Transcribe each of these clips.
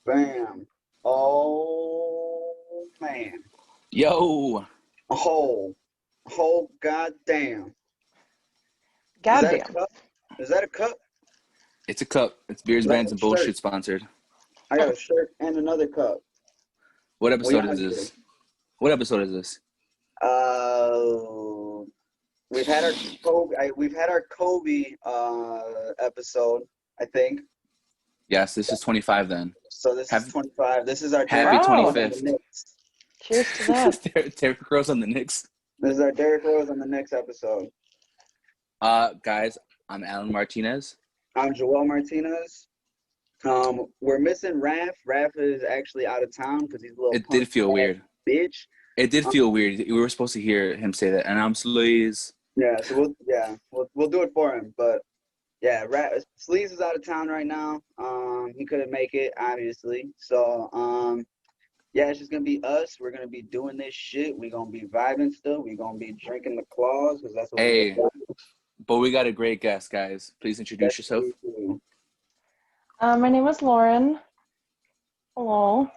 Bam. Oh man. Yo, Oh, oh goddamn. Is that a Goddamn. cup? Is that a cup? it's a cup. It's Beers, I got Bands, a and shirt. Bullshit sponsored. I got a shirt and another cup. What What you episode is want to do? this? What episode is this? Uh, we've had our Kobe episode, I think. Yes, this is 25 then. So this is Have 25. This is our Happy Derrick Rose Wow. on the 25th. Knicks. Cheers to that. Derrick Rose on the Knicks. This is our Derrick Rose on the next episode. Guys, I'm Alan Martinez. I'm Joel Martinez. We're missing Raph. Raph is actually out of town because he's a little It punk did feel weird. bitch. It did Um, feel weird. We were supposed to hear him say that, and I'm Sleaze. yeah, so we'll do it for him. But yeah, Sleaze is out of town right now. He couldn't make it, obviously. So yeah, it's just gonna be us. We're gonna be doing this shit. We're gonna be vibing still. We're gonna be drinking the claws because that's what we Hey, do. but we got a great guest, guys. Please introduce That's what yourself. we do. My name is Lauran. Hello.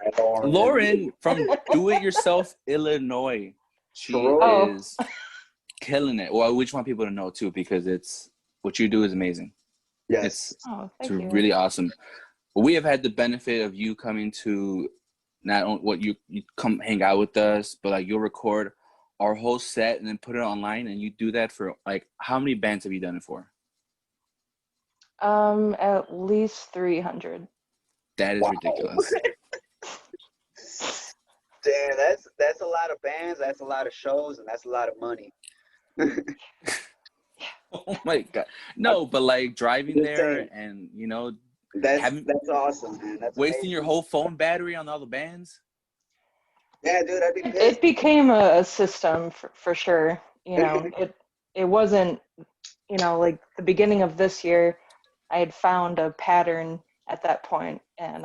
Lauran from Do It Yourself, Illinois. She Oh. is killing it. Well, we just want people to know too, because it's what you do is amazing. Yes. Oh, It's thank you. really awesome. We have had the benefit of you coming to not only what you come hang out with us, but like you'll record our whole set and then put it online, and you do that for like how many bands have you done it for? At least 300. That is Wow. ridiculous. Damn, that's a lot of bands, that's a lot of shows, and that's a lot of money. Oh my god. No, but like driving Just there saying. and That's awesome, man. That's wasting amazing. your whole phone battery on all the bands. Yeah, dude, I'd be pissed. It became a system for sure. It wasn't, like the beginning of this year, I had found a pattern at that point, and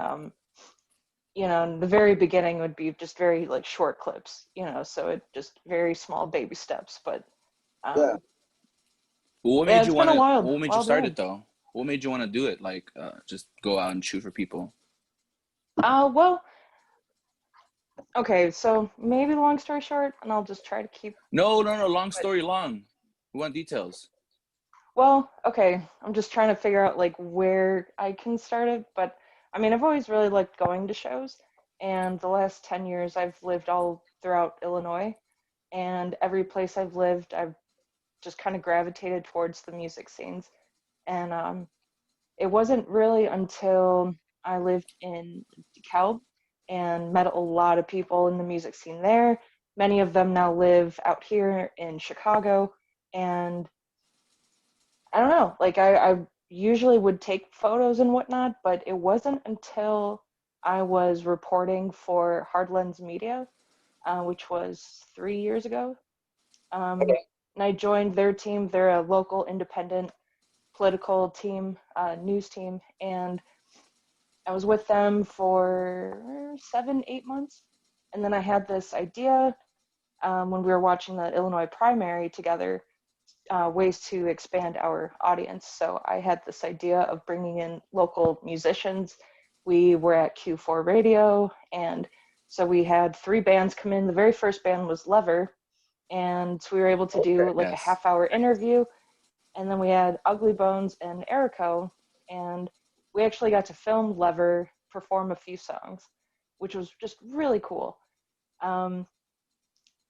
the very beginning would be just very like short clips, so it just very small baby steps. But Yeah. What yeah, made it's you been want a to? wild, What made you wild start ride. it though? What made you want to do it? Like, just go out and shoot for people. Well, okay, so maybe long story short, and I'll just try to keep. No. Long story long. We want details. Well, okay, I'm just trying to figure out like where I can start it, but I mean, I've always really liked going to shows, and the last 10 years I've lived all throughout Illinois, and every place I've lived, I've just kind of gravitated towards the music scenes. And it wasn't really until I lived in DeKalb and met a lot of people in the music scene there. Many of them now live out here in Chicago, and I don't know, like I usually would take photos and whatnot, but it wasn't until I was reporting for Hardlens Media, which was 3 years ago. And I joined their team. They're a local independent political team, news team, and I was with them for 7, 8 months. And then I had this idea when we were watching the Illinois primary together, ways to expand our audience. So I had this idea of bringing in local musicians. We were at Q4 Radio, and so we had 3 bands come in. The very first band was Lever, and so we were able to do like a Yes. half-hour interview. And then we had Ugly Bones and Erico, and we actually got to film Lever perform a few songs, which was just really cool.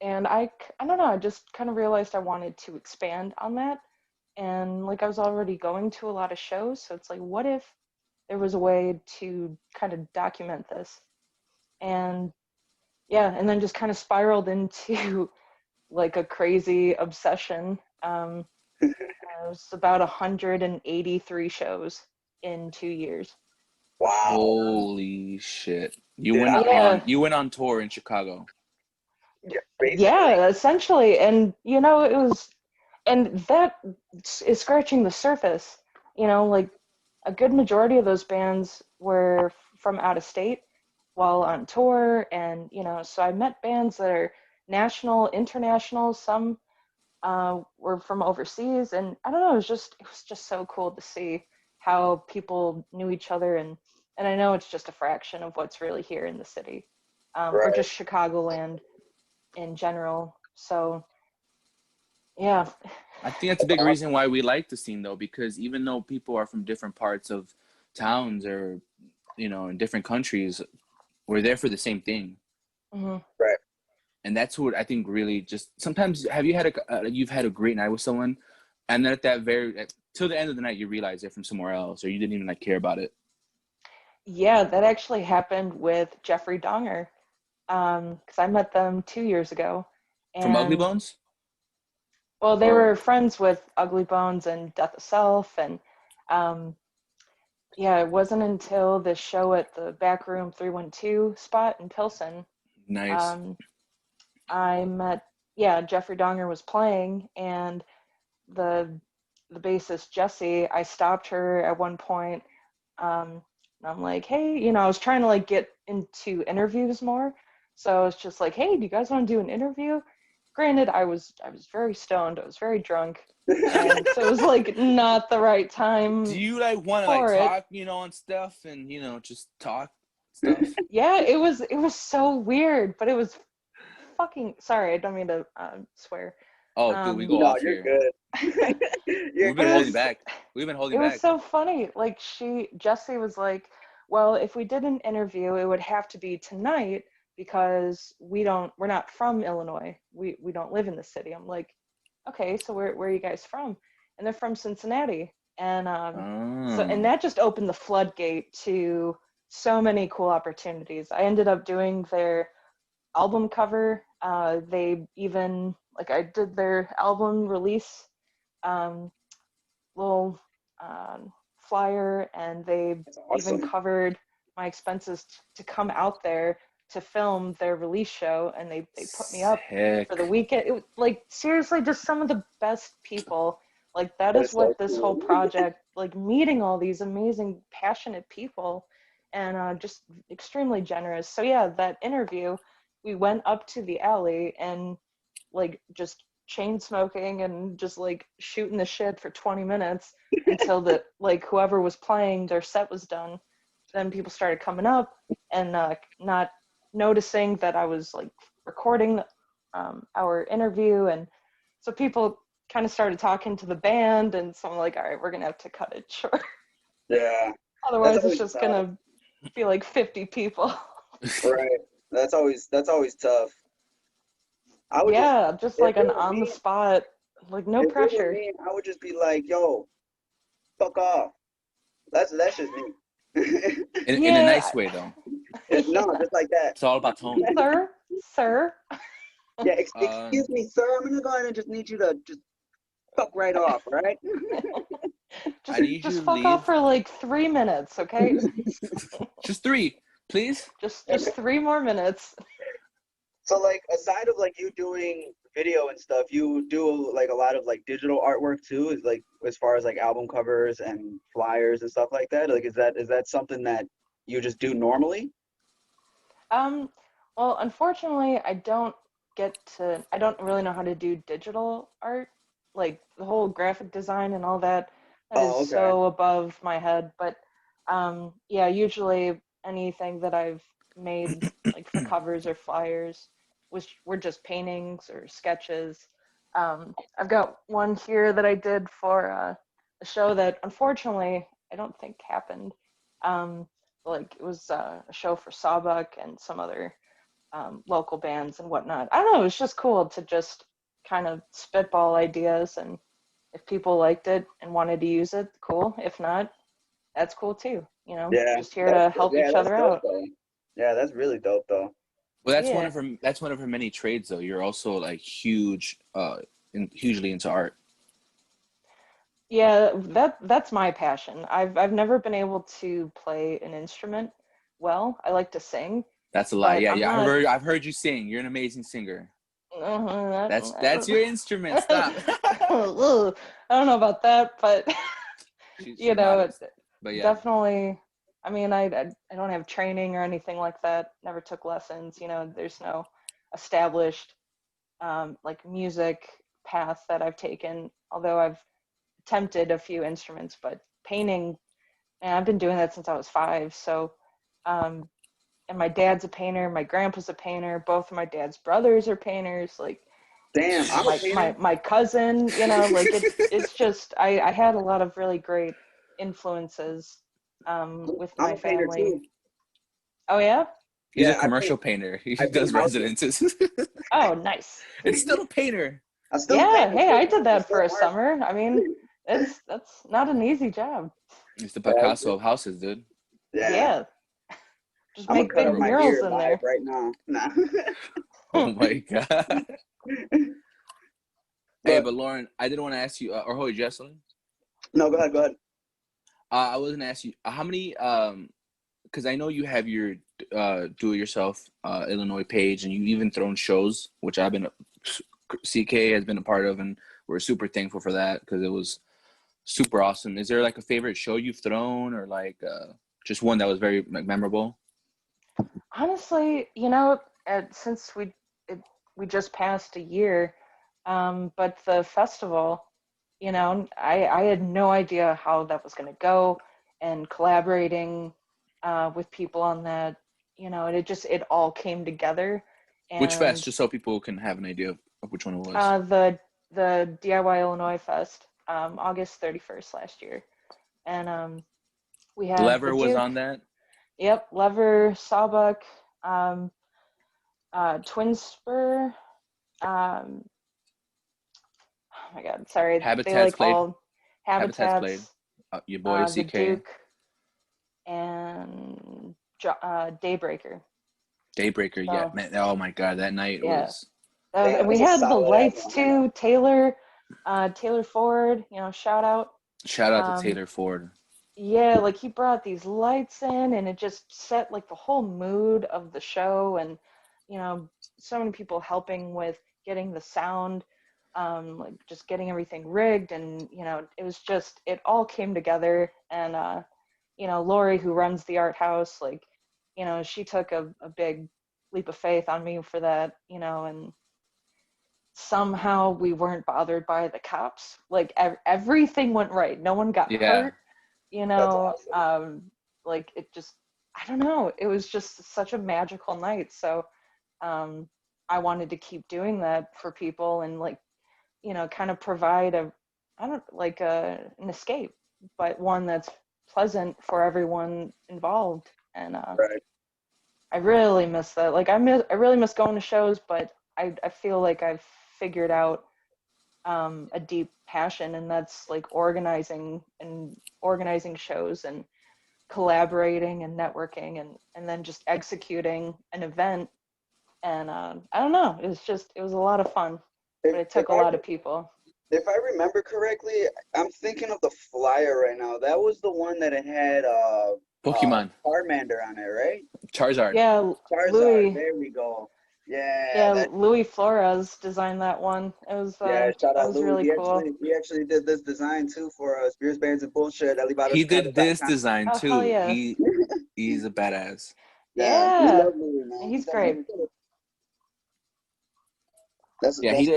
And I don't know, I just kind of realized I wanted to expand on that. And like I was already going to a lot of shows, so it's like, what if there was a way to kind of document this? And yeah, and then just kind of spiraled into like a crazy obsession. It was about 183 shows in 2 years. Wow. Holy shit! You Dude, went on tour in Chicago. Yeah, basically. Yeah, essentially. And, and that is scratching the surface. Like a good majority of those bands were from out of state while on tour. And, so I met bands that are national, international, some were from overseas. And I don't know, it was just so cool to see how people knew each other and And I know it's just a fraction of what's really here in the city, or Right. just Chicagoland in general. So, yeah. I think that's a big reason why we like the scene, though, because even though people are from different parts of towns or, in different countries, we're there for the same thing. Hmm. Right. And that's what I think really just sometimes have you had you've had a great night with someone, and then at that till the end of the night you realize they're from somewhere else or you didn't even like care about it. Yeah, that actually happened with Jeffrey Dahmer, because I met them 2 years ago, From Ugly and Bones? well, they Or were friends with Ugly Bones and Death Itself, and um, yeah, it wasn't until the show at the Backroom 312 spot in Pilsen, nice. um, I met, yeah, Jeffrey Dahmer was playing, and the the bassist Jessie, I stopped her at one point, and I'm like, hey, I was trying to like get into interviews more, so I was just like, hey, do you guys want to do an interview? Granted, I was very stoned, I was very drunk, and so it was like not the right Do time you like want to like for it. talk, and stuff and just talk stuff? Yeah, it was so weird, but it was fucking, sorry, I don't mean to swear. Oh, dude, we Um, go No, off you're here. good. You're We've been but holding good. back. We've been holding it was back. so funny. Like Jessie was like, well, if we did an interview, it would have to be tonight because we're not from Illinois. We don't live in the city. I'm like, okay, so where are you guys from? And they're from Cincinnati. And and Oh, that just opened the floodgate to so many cool opportunities. I ended up doing their album cover. They even, like, I did their album release um, little flyer, and they That's even awesome. covered my expenses to come out there to film their release show, and they put me up for the sick. weekend. It was like, seriously, just some of the best people. Like, that That is is so what this whole cool. project, like, meeting all these amazing passionate people, and just extremely generous. So yeah, that interview, we went up to the alley and like just chain smoking and just like shooting the shit for 20 minutes until the like whoever was playing their set was done. Then people started coming up and not noticing that I was like recording our interview, and so people kind of started talking to the band, and so I'm like, all right, we're gonna have to cut it short. Yeah. That's Otherwise it's always just tough. gonna be like 50 people. Right. That's always tough. I would just Yeah, just if like it an were on the me, spot, like no if it were pressure. me, I would just be like, yo, fuck off. That's just me. In a Yeah. nice way, though. No, Yeah. just like that. It's all about tone. Sir. Yeah, Um, excuse me, sir. I'm gonna go ahead and just need you to just fuck right off, all right? I just need you just to fuck off leave. for like 3 minutes, okay? Just three, please. Just 3 more minutes. So like aside of like you doing video and stuff, you do like a lot of like digital artwork too, is like as far as like album covers and flyers and stuff like that. Like is that something that you just do normally? Um, well, unfortunately, I don't really know how to do digital art, like the whole graphic design and all that. That is Oh, okay. so above my head. But yeah, usually anything that I've made, like for covers or flyers, which were just paintings or sketches. I've got one here that I did for a show that unfortunately I don't think happened. Um, like it was a show for Sawbuck and some other local bands and whatnot. I don't know. It was just cool to just kind of spitball ideas, and if people liked it and wanted to use it, cool. If not, that's cool too. Yeah, Just here to help each that's other dope out. though. Yeah, that's really dope though. Well, Yeah, that's one of her many trades, though. You're also like hugely into art. yeah. That's my passion. I've never been able to play an instrument well. I like to sing, That's a lie. but Yeah, I'm yeah. not. I've heard you sing. You're an amazing singer. That's I your instrument. Stop. don't know about that, but She's modest, but yeah. definitely. I mean, I don't have training or anything like that. Never took lessons. There's no established like music path that I've taken. Although I've attempted a few instruments, but painting and I've been doing that since I was 5. So, and my dad's a painter, my grandpa's a painter, both of my dad's brothers are painters, like, Damn, I'm a painter. my cousin, like it's just I had a lot of really great influences with I'm my a painter family. too. Oh yeah? He's a Yeah, commercial painter. He I paint does houses. residences. Oh, nice. It's still a painter. I still Yeah, paint. I hey, still I paint. did I that for still a art. summer. I mean, that's not an easy job. He's the Yeah, Picasso of houses, dude. yeah. Yeah, just I'm gonna make cut big up my murals ear in live there. right now. Nah. Oh my god. Hey, But but Lauran, I didn't want to ask you, or hold Jesselyn. no, go ahead. Go ahead. I was gonna ask you how many, because I know you have your do-it-yourself Illinois page, and you've even thrown shows, which I've been, CK has been a part of, and we're super thankful for that because it was super awesome. Is there like a favorite show you've thrown, or like just one that was very like memorable? Honestly, since we just passed a year, but the festival, I had no idea how that was going to go, and collaborating with people on that, and it all came together, Which fest, and just so people can have an idea of which one it was. the DIY Illinois Fest, August 31st last year, and we had the Lever was Duke, on that. yep, Lever, Sawbuck, um, Twin Spur. Um, oh my God, sorry. They Habitats like played. all Habitats played. Habitats, Your boy the CK. Duke, and Daybreaker. Daybreaker, yeah, So man. Oh my god, that night yeah, was. and Damn, we that's a had the solid ass lights lineup. too. Taylor Ford, shout out. Shout out to Um, Taylor Ford. yeah, like he brought these lights in, and it just set like the whole mood of the show, and you know, so many people helping with getting the sound, like just getting everything rigged, and it was just it all came together, and Lori, who runs the art house, like, she took a big leap of faith on me for that, and somehow we weren't bothered by the cops. Like everything went right. No one got Yeah, hurt, That's awesome. like it just, I don't know, it was just such a magical night. So um, I wanted to keep doing that for people, and like, kind of provide I don't like an escape, but one that's pleasant for everyone involved. And Right. I really miss that. Like I really miss going to shows, but I feel like I've figured out a deep passion, and that's like organizing shows, and collaborating and networking, and then just executing an event. And I don't know, it was a lot of fun, If but it if took a I lot of people. if I remember correctly, I'm thinking of the flyer right now. That was the one that it had Pokemon, Charmander on it, right? Charizard. Yeah, Charizard. Louis. There we go. Yeah, Yeah, that. Louis Flores designed that one. Yeah, shout That out was Louis. really He cool. actually he actually did this design too for Spears Bands and Bullshit. He did this Alibados.com. design Oh hell too. yeah. He's a badass. Yeah, we Yeah. love Louis, man. He's He's great. actually good. That's Yeah, that's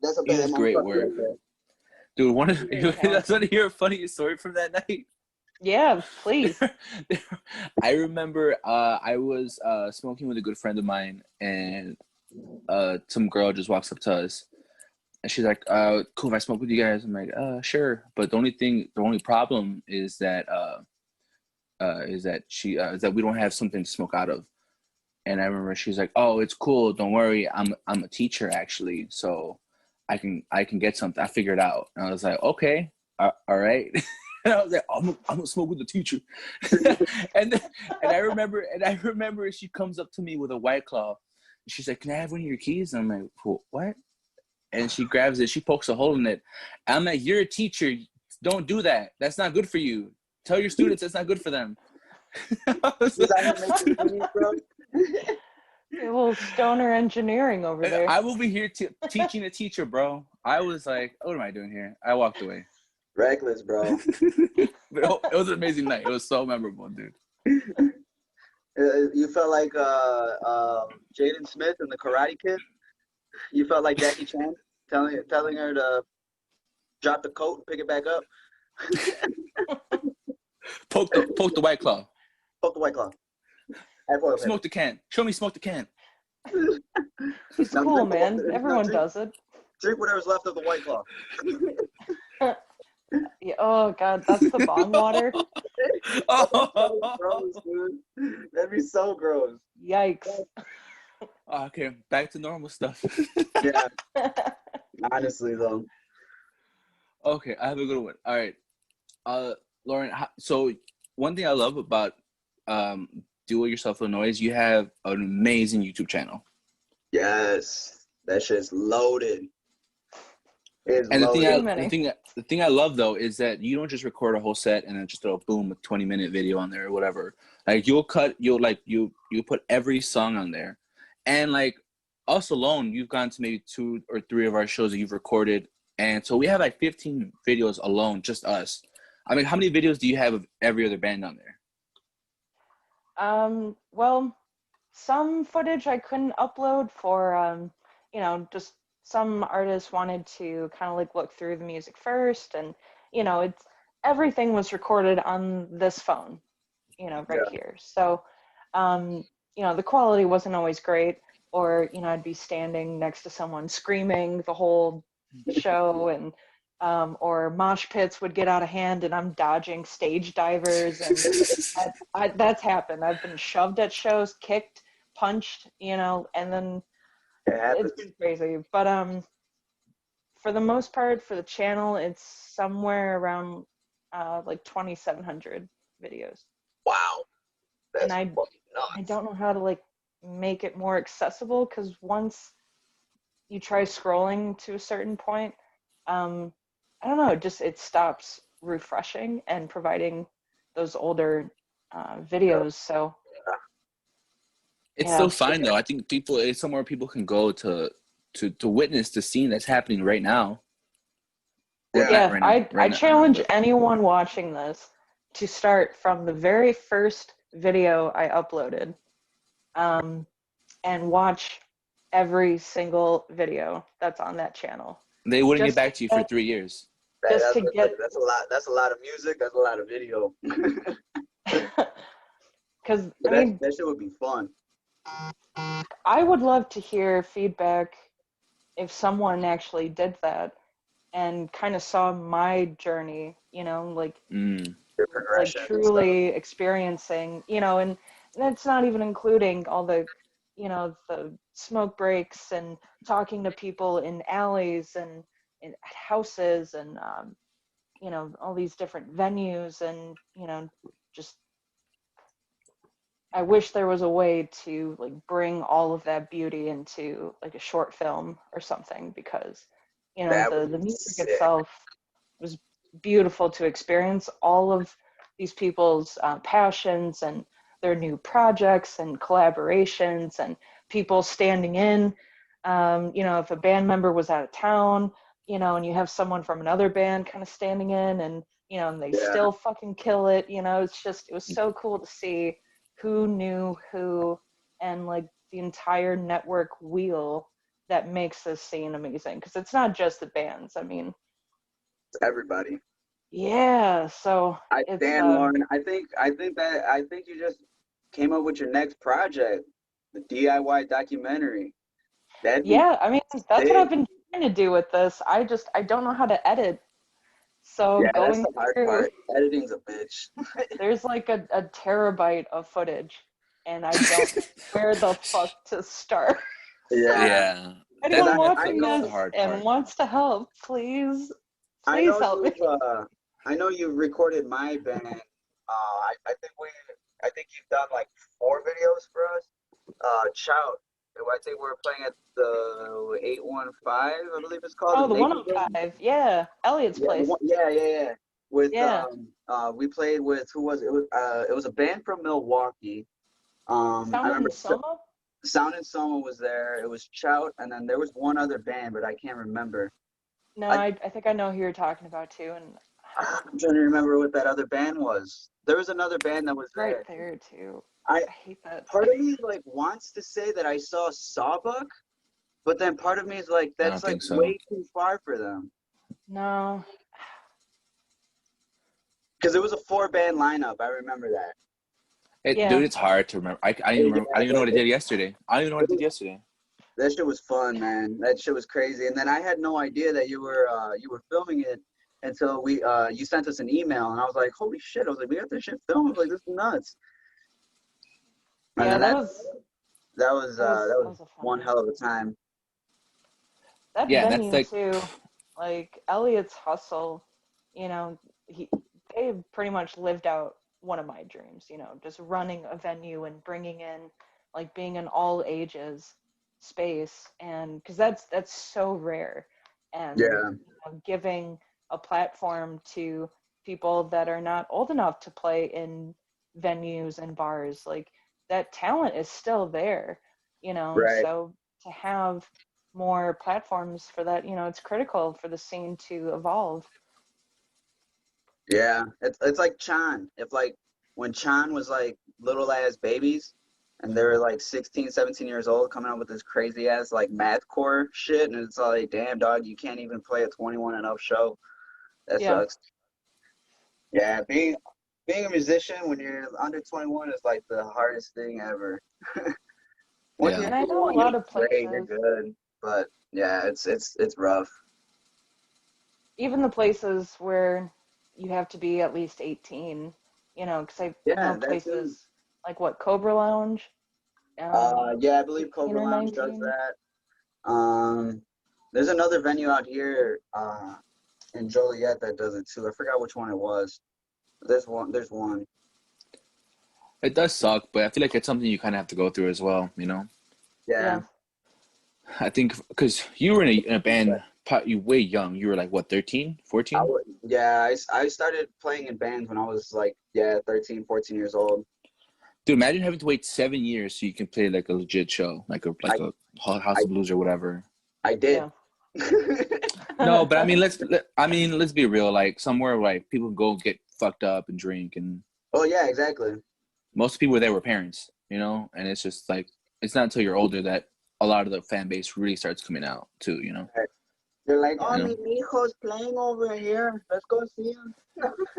that's a he bad does great motherfucker work, right there. dude. One of He's very that's want talented. to hear a funny story from that night. Yeah, please. I remember I was smoking with a good friend of mine, and some girl just walks up to us, and she's like, cool if I smoke with you guys. I'm like, sure. But the only problem is that we don't have something to smoke out of. And I remember she's like, oh, it's cool. Don't worry. I'm a teacher actually. So I can get something. I figured it out. And I was like, okay, all right. And I was like, I'm gonna smoke with the teacher. and and I remember she comes up to me with a White Claw. She's like, can I have one of your keys? And I'm like, what? And she grabs it. She pokes a hole in it. I'm like, you're a teacher. Don't do that. That's not good for you. Tell your students that's not good for them. He's out here making movies, bro. A little stoner engineering over there. I will be here teaching a teacher, bro. I was like, what am I doing here? I walked away. Reckless, bro. But it was an amazing night. It was so memorable, dude. You felt like Jaden Smith in the Karate Kid. You felt like Jackie Chan telling her to drop the coat and pick it back up. Poke the White Claw. Poke the White Claw. Have foil paper. Smoke the can. Show me smoke the can. It's Now cool, drink man. Everyone does it. Drink whatever's left of the White Claw. Yeah, oh god, that's the bong water. That'd be so gross, dude. That'd be so gross. Yikes. Okay, back to normal stuff. Yeah, honestly though. Okay, I have a good one. All right, Lauran. So one thing I love about Do It Yourself Illinois is you have an amazing YouTube channel. Yes, that shit's loaded. It's And loaded. the thing I love though is that you don't just record a whole set and then just throw a boom a 20-minute video on there or whatever. Like you'll put every song on there, and like us alone, you've gone to maybe 2 or 3 of our shows that you've recorded, and so we have like 15 videos alone, just us. I mean, how many videos do you have of every other band on there? Well, some footage I couldn't upload for, just some artists wanted to kind of like look through the music first, and it's everything was recorded on this phone, right here. So, the quality wasn't always great, or I'd be standing next to someone screaming the whole show, and or mosh pits would get out of hand, and I'm dodging stage divers, and that's happened. I've been shoved at shows, kicked, punched, and then it's been crazy. But for the most part, for the channel, it's somewhere around like 2,700 videos. Wow. That's And I nuts. don't know how to like make it more accessible, because once you try scrolling to a certain point, I don't know, it stops refreshing and providing those older videos. So It's yeah. still fine though. I think it's somewhere people can go to witness the scene that's happening right now. Yeah, I now, challenge anyone watching this to start from the very first video I uploaded, and watch every single video that's on that channel. They wouldn't get back to you for 3 years. That's a lot. That's a lot of music. That's a lot of video. Because that shit would be fun. I would love to hear feedback if someone actually did that and kind of saw my journey, like truly experiencing, and that's not even including all the, the smoke breaks and talking to people in alleys and in houses and, all these different venues, and, just I wish there was a way to like bring all of that beauty into like a short film or something, because the music itself was beautiful to experience, all of these people's passions and their new projects and collaborations and people standing in, if a band member was out of town, and you have someone from another band kind of standing in, and and they still fucking kill it, it was so cool to see who knew who, and like the entire network wheel that makes this scene amazing, because it's not just the bands. I mean, everybody. Yeah, so I stand, Lauran. I think you just came up with your next project, the DIY documentary. I mean, that's what I've been trying to do with this. I don't know how to edit. So that's the hard part. Editing's a bitch. There's like a terabyte of footage, and I don't know where the fuck to start. Yeah. Anyone watching this and wants to help, please help me. I know you recorded my band. I think you've done like 4 videos for us. Shout. I think we're playing at the 815, I believe it's called. Oh, the 105. Yeah, Elliot's place. Yeah. With we played with, who was it? It was a band from Milwaukee. Sound and Soma? Sound and Soma was there. It was Chout, and then there was one other band, but I can't remember. No, I think I know who you're talking about too, and I'm trying to remember what that other band was. There was another band that was right there too. I hate that. Part of me like wants to say that I saw Sawbuck, but then part of me is like, that's like way too far for them. No. Because it was a 4-band lineup. I remember that. Yeah. Dude, it's hard to remember. I didn't even remember. I Yeah, didn't even know what I did yesterday. I don't even know what I did yesterday. that shit was fun, man. That shit was crazy. And then I had no idea that you were filming it until you sent us an email, and I was like, holy shit! I was like, we got this shit filmed. I was like, this is nuts. And Yeah, then that was that was a fun one night. hell of a time. That Yeah, and that's venue like, too, like Elliot's hustle, you know, he they pretty much lived out one of my dreams, just running a venue and bringing in, like, being an all ages space, and because that's so rare, and Yeah, giving a platform to people that are not old enough to play in venues and bars, like, that talent is still there, right. so to have more platforms for that, it's critical for the scene to evolve. Yeah, it's like Chan. If like when Chan was like little ass babies and they were like 16, 17 years old coming up with this crazy ass like mathcore shit and it's like, damn dog, you can't even play a 21 and up show. That Yeah. sucks. Yeah, being a musician when you're under 21 is like the hardest thing ever. Once yeah. you're And I know a 21, you're lot of great, you're places, good. But yeah, it's rough. even the places where you have to be at least 18, because I know Yeah, that too. places like what, Cobra Lounge, Yeah, I believe 18 Cobra or Lounge does 19. that. There's another venue out here in Joliet that does it too. I forgot which one it was. There's one. There's one. It does suck, but I feel like it's something you kind of have to go through as well. Yeah. Yeah. I think because you were in a band, you way young. You were like, what, 13, 14? Yeah, I started playing in bands when I was like, 13, 14 years old. Dude, imagine having to wait 7 years so you can play like a legit show, like a I House I of Blues or whatever. I did. Yeah. No, but I mean, let's be real. Like somewhere like people go get fucked up and drink, and Oh yeah, exactly. most people there were parents, and it's just like it's not until you're older that a lot of the fan base really starts coming out too. They're like, Yeah. oh, You mi know, hijo's playing over here. Let's go see him.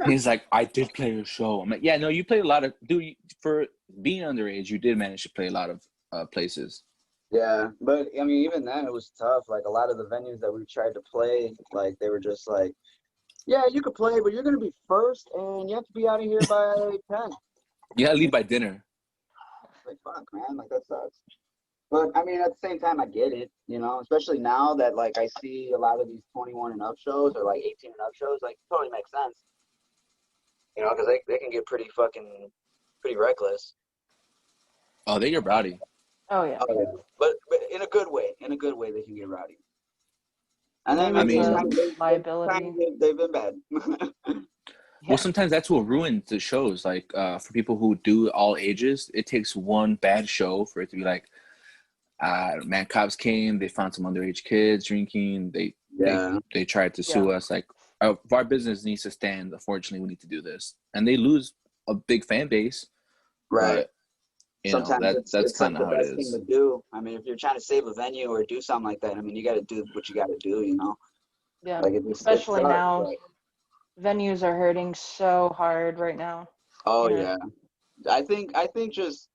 he's like, I did play a show. I'm like, yeah, no, you played a lot of, dude. For being underage, you did manage to play a lot of places. Yeah, but I mean, even then, it was tough. Like a lot of the venues that we tried to play, like they were just like, yeah, you could play, but you're gonna be first, and you have to be out of here by 10. You gotta leave by dinner. Like, fuck, man, like that sucks. But I mean, at the same time, I get it, especially now that like I see a lot of these 21 and up shows or like 18 and up shows, like totally makes sense, because they can get pretty reckless. Oh, they get rowdy. Oh yeah. Oh yeah, but in a good way, they can get rowdy. And then Maybe I maybe it's it's mean, a time liability. they've been bad. well, Yeah. sometimes that's what ruins the shows. Like for people who do all ages, it takes one bad show for it to be like, man, cops came, they found some underage kids drinking, they Yeah, they tried to Yeah. sue us. Like, if our business needs to stand, unfortunately, we need to do this, and they lose a big fan base. right. But Sometimes that's it's like kind of the how it best thing is. to do. I mean, if you're trying to save a venue or do something like that, I mean, you got to do what you got to do. Yeah. Like it Especially sucks. now, But, venues are hurting so hard right now. oh You know. yeah, I think just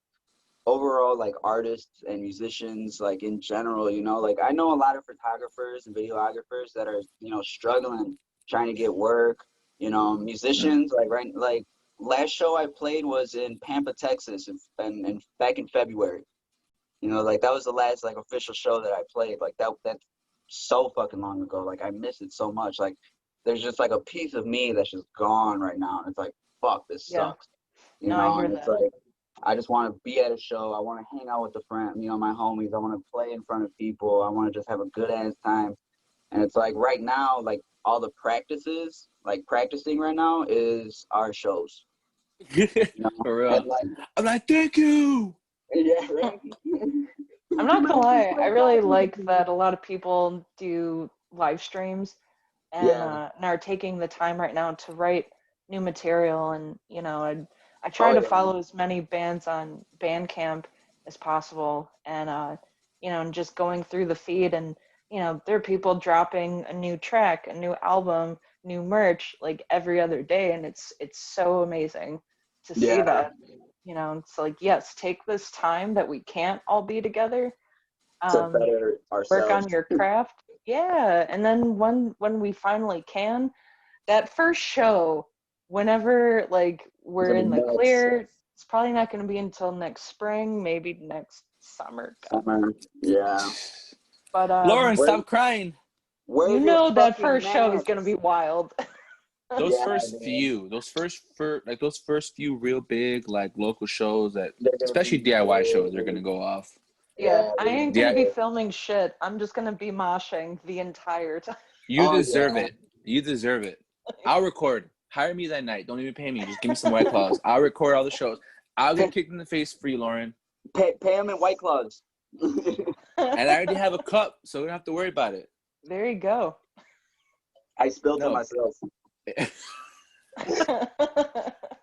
overall like artists and musicians like in general, like I know a lot of photographers and videographers that are struggling trying to get work. Yeah. Musicians like last show I played was in Pampa, Texas, and back in February. Like that was the last like official show that I played. Like that's so fucking long ago. Like I miss it so much. Like there's just like a piece of me that's just gone right now. And it's like, fuck, this Yeah. sucks. No, I hear And it's that. like I just want to be at a show. I want to hang out with the friend, my homies. I want to play in front of people. I want to just have a good ass time. And it's like right now, like all the practices, like practicing right now is our shows. For And real. like I'm like, thank you. yeah, right. I'm not gonna lie, I really like that a lot of people do live streams Yeah. and are taking the time right now to write new material, and I try Oh to yeah. follow as many bands on Bandcamp as possible, and and just going through the feed, and there are people dropping a new track, a new album, new merch like every other day, and it's so amazing to see Yeah. that. You know, it's like, yes, take this time that we can't all be together, To um, better work ourselves. on your craft. Yeah, and then when we finally can, that first show, whenever like It's we're gonna in be the nuts. clear, it's probably not going to be until next spring, maybe next summer. God. Summer. Yeah. But Lauren, Where, stop crying. you where's your know that fucking first show is going to masks? be wild. Those Yeah, first man. few, those first few real big like local shows that, They're gonna especially be DIY shows, they're big. gonna go off. Yeah, Yeah, I they're gonna ain't be going to be Yeah, big. filming shit. I'm just going to be moshing the entire time. you Oh deserve yeah. it. You deserve it. I'll record. Hire me that night. Don't even pay me. Just give me some White Claws. I'll record all the shows. I'll Pay, get kicked in the face for you, Lauren. pay them in White Claws. And I already have a cup, so we don't have to worry about it. There you go. I spilled it No. myself.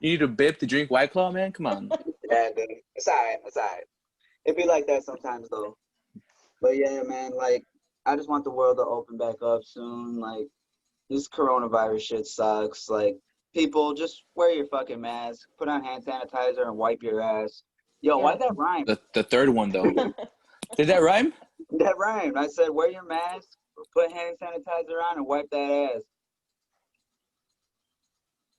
You need a bib to drink White Claw, man? Come on. Yeah, dude. It's alright. It's alright. It be like that sometimes though. But yeah, man, like I just want the world to open back up soon. Like this coronavirus shit sucks. Like people just wear your fucking mask, put on hand sanitizer, and wipe your ass. Yo, Yeah. why'd that rhyme? The third one, though. Did that rhyme? That rhymed. I said wear your mask, put hand sanitizer on, and wipe that ass.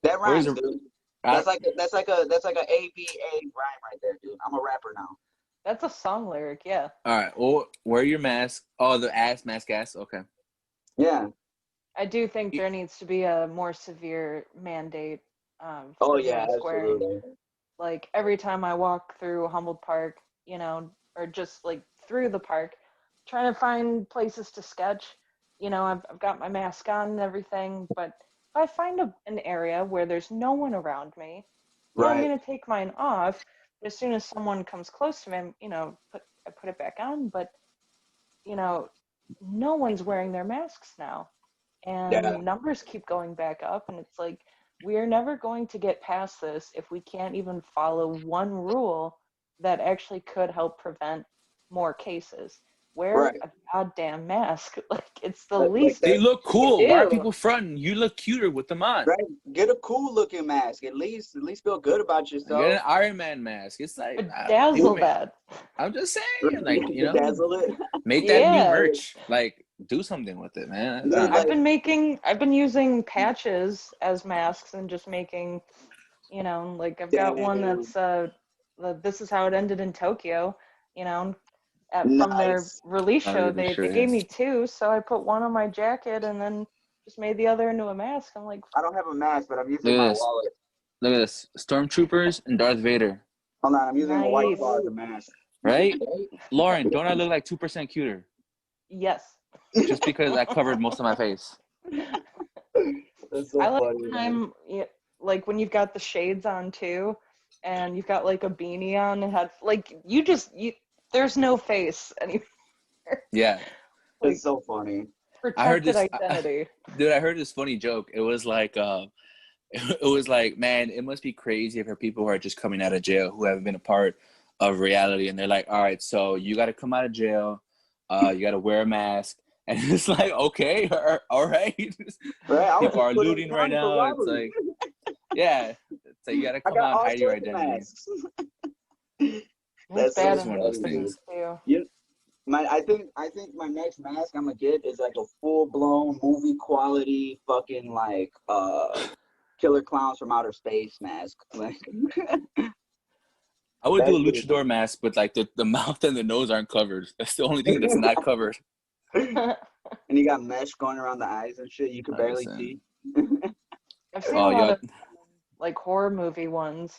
That Where's rhymes, the... dude. I, That's like a ABA rhyme right there, dude. I'm a rapper now. That's a song lyric, yeah. all right. Well, wear your mask. Oh, the mask ass. Okay. Yeah. I do think there needs to be a more severe mandate Oh for yeah, mask wearing. absolutely. Like every time I walk through Humboldt Park, you know, or just like through the park, trying to find places to sketch. You know, I've got my mask on and everything, but if I find an area where there's no one around me, yeah, I'm Right. gonna take mine off. But as soon as someone comes close to me, you know, I put it back on. But you know, no one's wearing their masks now, Yeah. and numbers keep going back up, and it's like we are never going to get past this if we can't even follow one rule that actually could help prevent more cases. Wear Right. a goddamn mask. Like it's the Like least They that. look you cool. can Why are do. people fronting? You look cuter with them on. Right. Get a cool looking mask. At least feel good about Get an yourself. Iron Man mask. It's like people Bedazzle make. that. I'm just saying, like Bedazzle it. make that new Yeah. merch. Like do something with it, man. I Dude, don't know. like I've been using patches as masks and just making, you know, like I've got one damn. that's this is how it ended in Tokyo, you know, from their Nice. release Oh, show yeah, they sure gave is. me two, so I put one on my jacket and then just made the other into a mask. I'm like, I don't have a mask, but I'm using Look at my this. wallet. Look at this. Stormtroopers and Darth Vader. Hold on, I'm using a White Claw nice. as a mask. Right? Lauren, don't I look like 2% cuter? Yes. Just because I covered most of my face. That's I so like funny, when man. like when you've got the shades on too, and you've got like a beanie on and had like you there's no face anymore. Yeah. Like It's so funny. I heard protected this identity. dude, I heard this funny joke. It was like it was like, man, it must be crazy for people who are just coming out of jail who haven't been a part of reality, and they're like, all right, so you got to come out of jail, you got to wear a mask, and it's like, okay, all right. Right? I was People just are put in looting right county for now. It's robbery. like, yeah, it's like you got to I come got out and all hide your sorts of identity. masks. It's That's so bad It's in one of the those funny, dude. things. prisons too. You, I think my next mask I'm gonna get is like a full blown movie quality fucking like killer clowns from outer space mask. Like I would do a that shit. luchador mask, but like the mouth and the nose aren't covered. That's the only thing that's not covered. And you got mesh going around the eyes and shit. You could barely Listen. see. I've seen Oh, a lot yo, of like horror movie ones,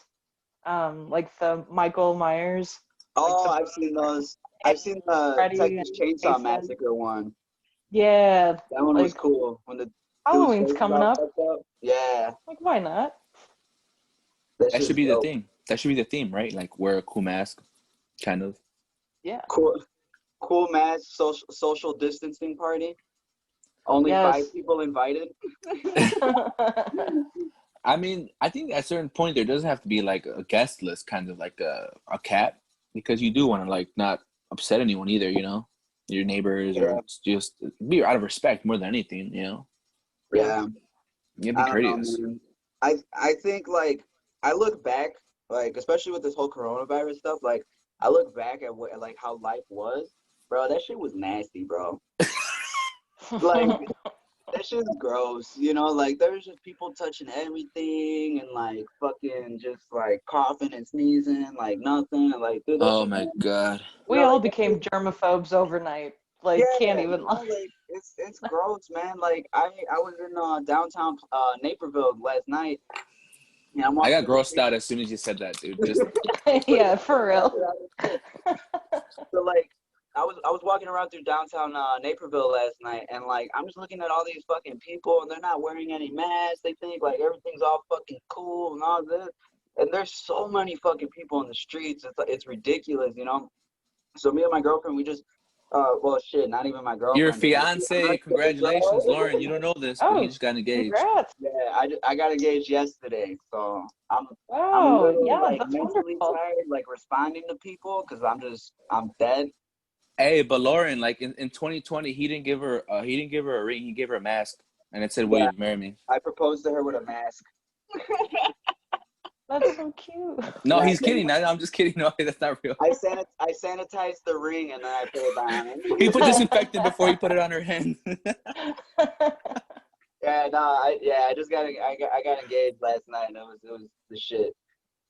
like the Michael Myers, like Oh, the I've seen those. I've seen the Freddy and Texas Chainsaw Jason. Massacre one. Yeah, That one was like cool. When the dude's Halloween's face is coming all up. fucked up. Yeah, Like why not? that that should shit's be the dope. thing. That should be the theme, right? Like wear a cool mask, kind of. Yeah. Cool mass social distancing party. Only Yes. 5 people invited. I mean, I think at a certain point there doesn't have to be like a guest list, kind of like a cap, because you do want to like not upset anyone either, you know, your neighbors, Yeah, or just be out of respect more than anything, you know. Yeah. yeah. You gotta I be don't know, courteous. man. I think like I look back, like especially with this whole coronavirus stuff, like I look back at what like how life was, bro. That shit was nasty, bro. Like that shit's gross, you know. Like there's just people touching everything and like fucking just like coughing and sneezing, like nothing. And, like dude, that Oh shit, my god. you We know, all like that became shit, germaphobes overnight. yeah, Like, can't you even lie. know, like it's gross, man. Like I was in downtown Naperville last night. Yeah, I'm I walking got through the grossed street. out as soon as you said that, dude. Just But Yeah, for real. so like I was walking around through downtown Naperville last night, and like I'm just looking at all these fucking people, and they're not wearing any masks. They think like everything's all fucking cool and all this, and there's so many fucking people in the streets. It's ridiculous, you know. So me and my girlfriend, we just well shit, not even my your girlfriend, just my fiance, fiance, congratulations, bro. Lauren. You don't know this, but he Oh, just got engaged. congrats. Yeah, I got engaged yesterday, so I'm a Oh, little yeah, like that's mentally wonderful. tired, like responding to people because I'm dead. Hey, but Lauren, like in 2020, he didn't give her a ring. He gave her a mask, and it said, "Will Yeah, you marry me?" I proposed to her with a mask. That's so cute. No, Yeah, he's kidding. I'm just kidding. No, that's not real. I sanitized the ring and then I put it behind. He put disinfectant before he put it on her hand. Yeah, no, I just I got engaged last night and it was the shit.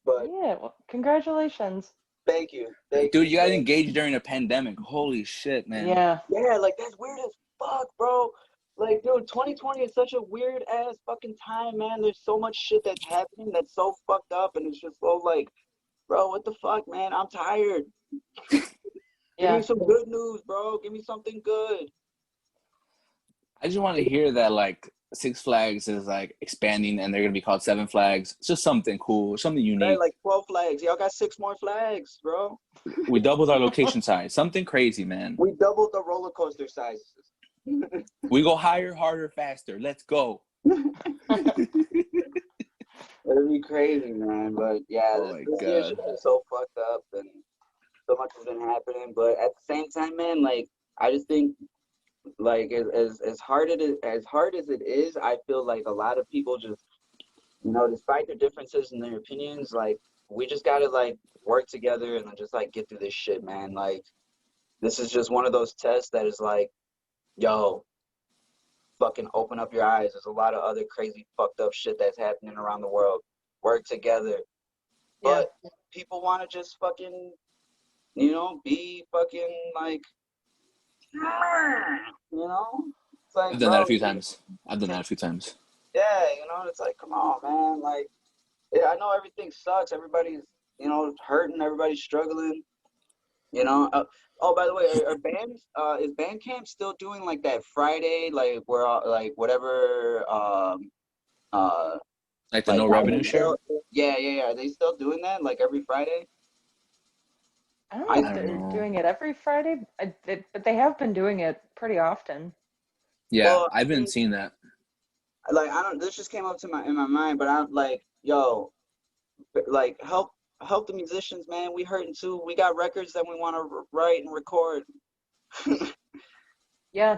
But Yeah, well, congratulations. thank Dude, you. you got So engaged during a pandemic. Holy shit, man. Yeah, yeah, like that's weird as fuck, bro. Like, dude, 2020 is such a weird ass fucking time, man. There's so much shit that's happening that's so fucked up, and it's just so like, bro, what the fuck, man? I'm tired. Give me yeah, some good news, bro. Give me something good. I just want to hear that like Six Flags is like expanding and they're gonna be called Seven Flags. It's just something cool, something Right, unique. like 12 flags. Y'all got 6 more flags, bro. We doubled our location size. Something crazy, man. We doubled the roller coaster sizes. We go higher, harder, faster. Let's go. It'd be crazy, man. But yeah, Oh this my this year's god. just been so fucked up and so much has been happening. But at the same time, man, like I just think like as hard as it is, I feel like a lot of people just despite their differences and their opinions, like we just gotta like work together and then just like get through this shit, man. Like this is just one of those tests that is like, yo, fucking open up your eyes. There's a lot of other crazy fucked up shit that's happening around the world. Work together. yeah, But people want to just fucking, be fucking like, it's I've like, done that a bro, few times. I've done that a few times. yeah, it's like, come on, man. Like, yeah, I know everything sucks. Everybody's, hurting. Everybody's struggling. You know. Oh, by the way, is Bandcamp still doing like that Friday, like where like whatever, uh, Like the like no are revenue they share? still? Yeah, yeah, yeah. Are they still doing that like every Friday? I don't know I if I don't they're know. doing it every Friday, but they have been doing it pretty often. Yeah, well, I've I been mean, seeing that. like I don't. This just came up to my in my mind, but I'm like, yo, like help the musicians, man. We hurting too. We got records that we want to write and record. Yeah,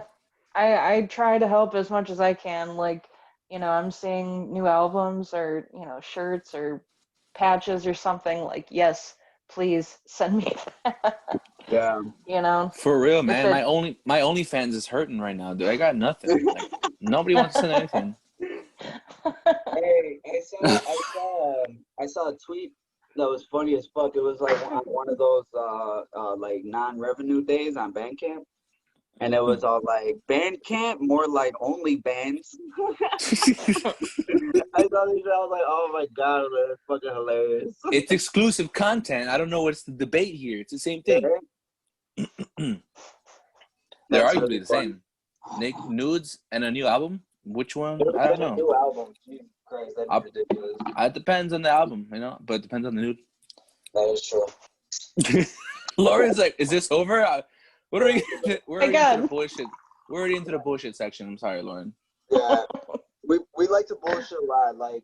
I try to help as much as I can. Like, I'm seeing new albums or, shirts or patches or something. Like, yes, please send me that. Yeah. You know, For real, if man. it, My OnlyFans is hurting right now, dude. I got nothing. Like nobody wants to send anything. Hey, I saw a tweet that was funny as fuck. It was like on one of those like non-revenue days on Bandcamp, and it was all like Bandcamp, more like only bands. I saw this shit, I was like, oh my god, man, that's fucking hilarious. It's exclusive content. I don't know what's the debate here. It's the same thing. Yeah, They're that's really arguably the funny. same. Naked nudes and a new album. Which It one? would I have don't been a know. new album. Jesus Christ, that'd be I, ridiculous. it depends on the album, but it depends on the nude. That is true. Lauren's like, "Is this over? What are we? We're my already into the God. bullshit. We're already into the bullshit section. I'm sorry, Lauren. Yeah, we like to bullshit a lot. Like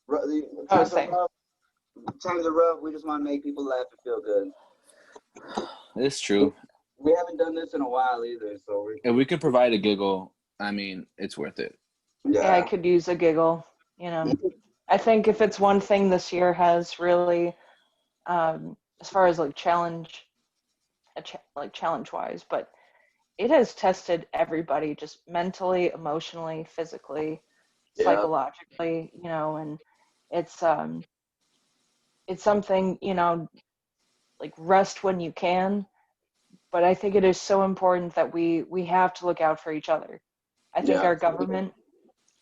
the Oh, times are same. rough. Times are rough. We just want to make people laugh and feel good. It's true. We haven't done this in a while either, so If we can provide a giggle, I mean, it's worth it. Yeah, I Yeah. could use a giggle. I think if it's one thing this year has really, as far as like challenge wise, but it has tested everybody just mentally, emotionally, physically, Yeah. psychologically, and it's um it's something, like rest when you can, but I think it is so important that we have to look out for each other. I think Yeah. our government,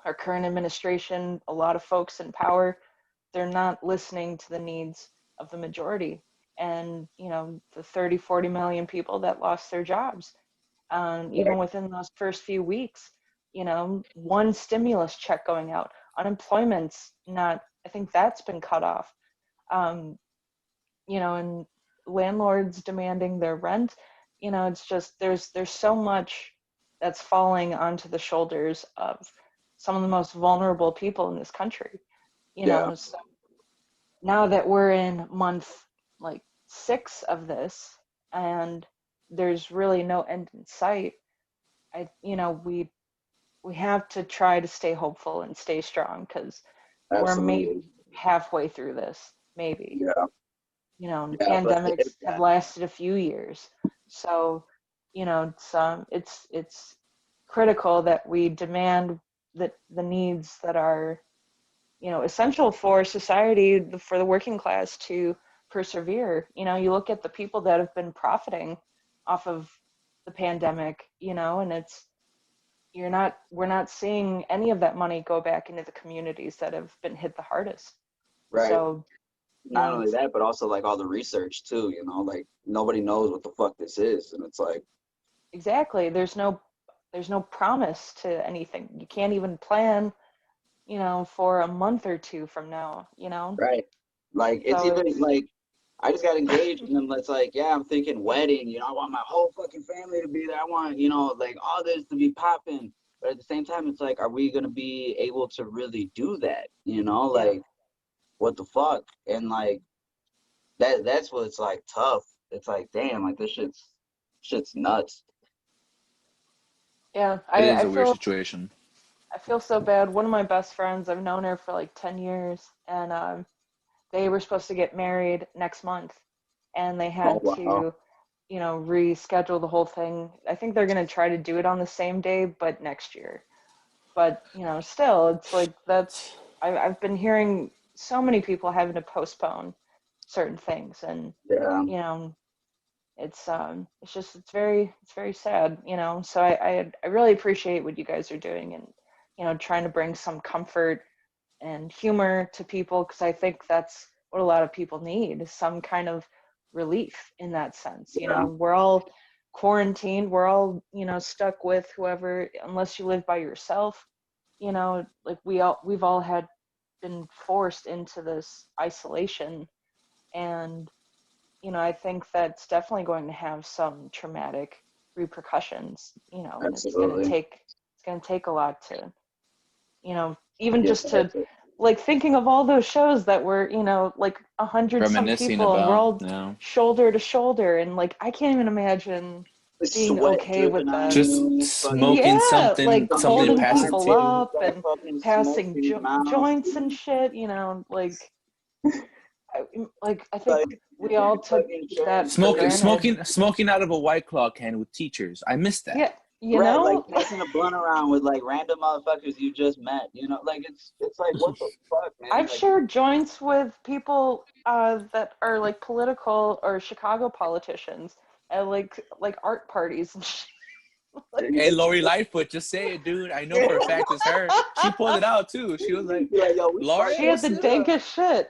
our current administration, a lot of folks in power, they're not listening to the needs of the majority and, the 30, 40 million people that lost their jobs. Even Right. within those first few weeks, one stimulus check going out, unemployment's not, I think that's been cut off. Um, and landlords demanding their rent, it's just there's so much that's falling onto the shoulders of some of the most vulnerable people in this country. Yeah. So now that we're in month like 6 of this and there's really no end in sight, we have to try to stay hopeful and stay strong because we're maybe Absolutely. halfway through this, maybe. Yeah. And Yeah. But pandemics have yeah. lasted a few years. So, it's critical that we demand that the needs that are, essential for society, for the working class to persevere. You look at the people that have been profiting off of the pandemic, and we're not seeing any of that money go back into the communities that have been hit the hardest. Right. So, Not only it's that, but also like all the research too, like nobody knows what the fuck this is. And it's like, exactly, there's no promise to anything. You can't even plan, for a month or two from now. right. Like it's So even it's like I just got engaged and then it's like, yeah, I'm thinking wedding, I want my whole fucking family to be there. I want, like all this to be popping. But at the same time, it's like, are we gonna be able to really do that? yeah. Like what the fuck? And like that's what it's like tough. It's like, damn, like this shit's nuts. Yeah, It I, is I a weird feel situation. I feel so bad. One of my best friends, I've known her for like 10 years, and they were supposed to get married next month, and they Oh had wow. to, reschedule the whole thing. I think they're going to try to do it on the same day, but next year. But, still, it's like I've been hearing so many people having to postpone certain things, and, Yeah, you know, it's very sad. So I really appreciate what you guys are doing and, trying to bring some comfort and humor to people because I think that's what a lot of people need is some kind of relief in that sense. yeah, We're all quarantined, we're all, stuck with whoever, unless you live by yourself, like we've all had been forced into this isolation and I think that's definitely going to have some traumatic repercussions, and absolutely. it's going to take a lot to, even Get just to past it. like thinking of all those shows that were, like 100 some Reminiscing people and we're about, all yeah. shoulder to shoulder and like I can't even imagine The being sweat okay dripping with on that. Just you, fucking smoking Yeah, something, like something holding new passing people to you. armpits, up got and fucking smoke passing in your mouth. joints and shit, like I think Like we all took fucking that insurance for Smoking, crazy. granted. smoking, smoking out of a White Claw can with teachers. I miss that. Yeah, Right, like passing a blunt around with like random motherfuckers you just met. Like it's like what the fuck, man? I've Like shared joints with people that are like political or Chicago politicians at like art parties and shit. Hey, it's Lori Lightfoot, just say it, dude. I know for a fact it's her. She pulled it out too. She was like, you're like, yo, we fucked She Lauran? had that the shit up. dankest shit.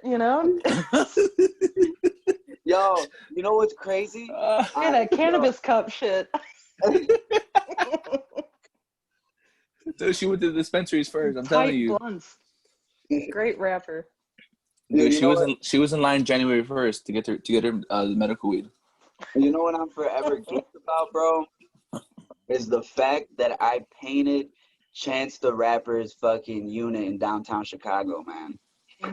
Yo, you know what's crazy? Yeah, that cannabis cup shit. Dude, she went to the dispensaries first. I'm telling Tight you, blunts. Great rapper. Dude, dude. you She know was what? in Line January 1st to get her medical weed. You know what I'm forever geeked about, bro? Is the fact that I painted Chance the Rapper's fucking unit in downtown Chicago, man.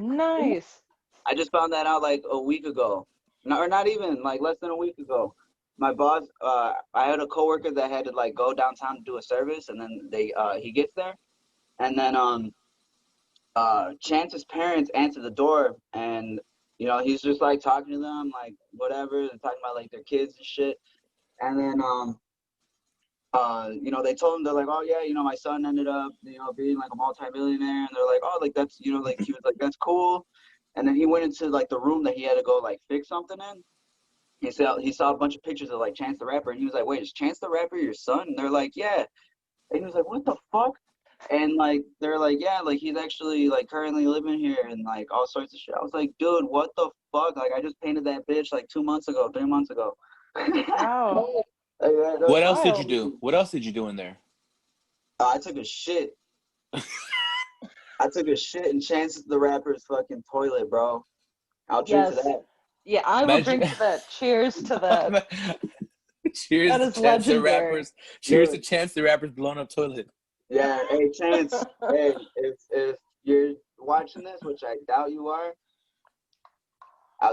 Nice. I just found that out like a week ago. No, or not even like less than a week ago. My boss, I had a coworker that had to like go downtown to do a service, and then he gets there, And then Chance's parents answer the door, and he's just like talking to them, like whatever. They're talking about like their kids and shit. And then they told him, they're like, oh yeah, my son ended up, being like a multimillionaire, and they're like, oh, like that's, like he was like, that's cool. And then he went into like the room that he had to go like fix something in. He saw a bunch of pictures of like Chance the Rapper, and he was like, wait, is Chance the Rapper your son? And they're like, yeah. And he was like, what the fuck? And like they're like, yeah, like he's actually like currently living here and like all sorts of shit. I was like, dude, what the fuck? Like I just painted that bitch like 2 months ago, 3 months ago. Wow. That What was else did you wild. do? What else did you do in there? I took a shit. I took a shit in Chance the Rapper's fucking toilet, bro. I'll drink to Yes. that. Yeah, I will Imagine. drink to that. Cheers to that. Cheers That to is Chance the legendary. Rapper's. Cheers to Dude, Chance the Rapper's blown up toilet. yeah, hey Chance, hey, if you're watching this, which I doubt you are,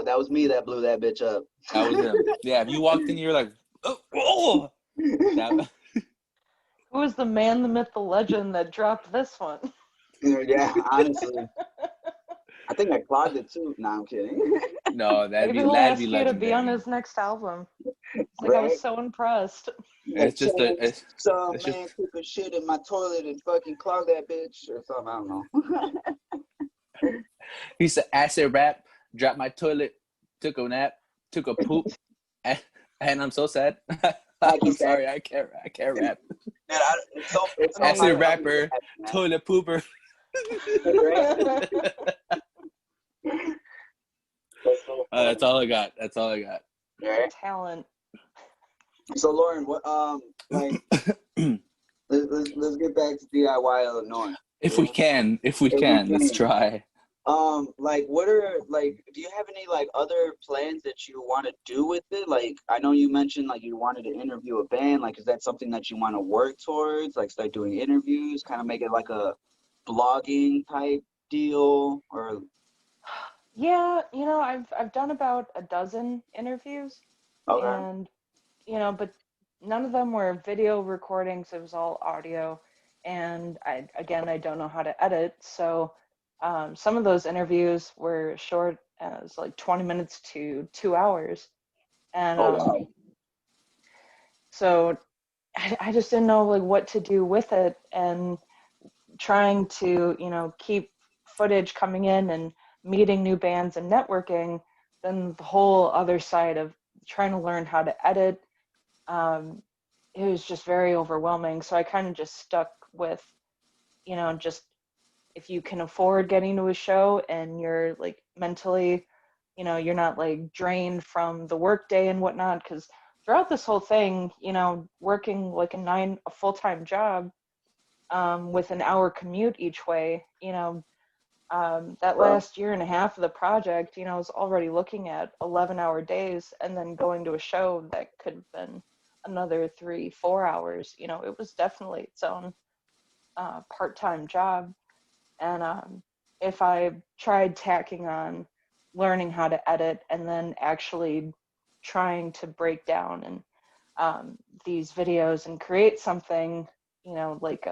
that was me that blew that bitch up. That was him. Yeah, if you walked in, you're like, oh. That, Who is the man, the myth, the legend that dropped this one? Yeah, honestly, I think I clogged it too. No, I'm kidding. no, Maybe he'll ask you to be on his next album. It's like, I was Right? so impressed. Hey, It's just a. Chance, some It's just. man took a shit in my toilet and fucking clogged that bitch or something. I don't know. He said acid rap. Dropped my toilet. Took a nap. Took a poop. And I'm so sad. I'm sorry. I can't rap. Man, it's so hard Acid for me rapper. to rap, Toilet pooper. man. That's so funny. That's all I got. That's all I got. Right? Talent. So Lauren, what like let's get back to DIY Illinois. If we can, let's try. Like what are like do you have any like other plans that you want to do with it? Like I know you mentioned like you wanted to interview a band. Like is that something that you want to work towards? Like start doing interviews, kind of make it like a blogging type deal or Yeah, I've done about a dozen interviews, okay. and but none of them were video recordings. It was all audio, and I don't know how to edit, so some of those interviews were short as like 20 minutes to 2 hours, and Oh wow. so I just didn't know like what to do with it, and trying to keep footage coming in and meeting new bands and networking. Then the whole other side of trying to learn how to edit, it was just very overwhelming. So I kind of just stuck with just if you can afford getting to a show and you're like mentally, you're not like drained from the workday and whatnot. Because throughout this whole thing, working like a full-time job, with an hour commute each way, that last year and a half of the project, I was already looking at 11-hour days, and then going to a show that could have been another 3-4 hours. It was definitely its own part-time job. And if I tried tacking on learning how to edit and then actually trying to break down and these videos and create something, like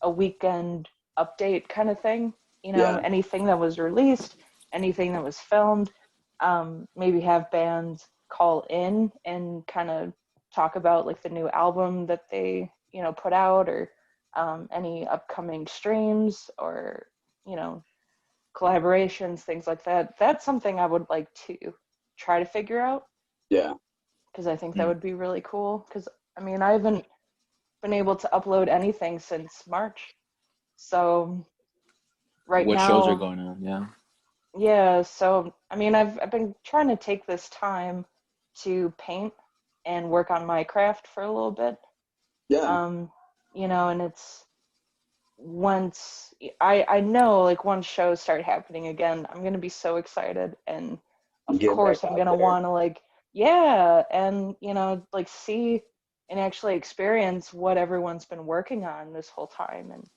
a weekend update kind of thing, Yeah. anything that was released, anything that was filmed, maybe have bands call in and kind of talk about like the new album that they, put out, or any upcoming streams, or, collaborations, things like that. That's something I would like to try to figure out, Yeah. because I think that would be really cool. Because I haven't been able to upload anything since March. So right What shows are now, going on? Yeah. yeah. So I've been trying to take this time to paint and work on my craft for a little bit. Yeah. And it's once I know like once shows start happening again, I'm gonna be so excited, and of Get back course I'm out gonna there. want to like, yeah, and like see and actually experience what everyone's been working on this whole time. And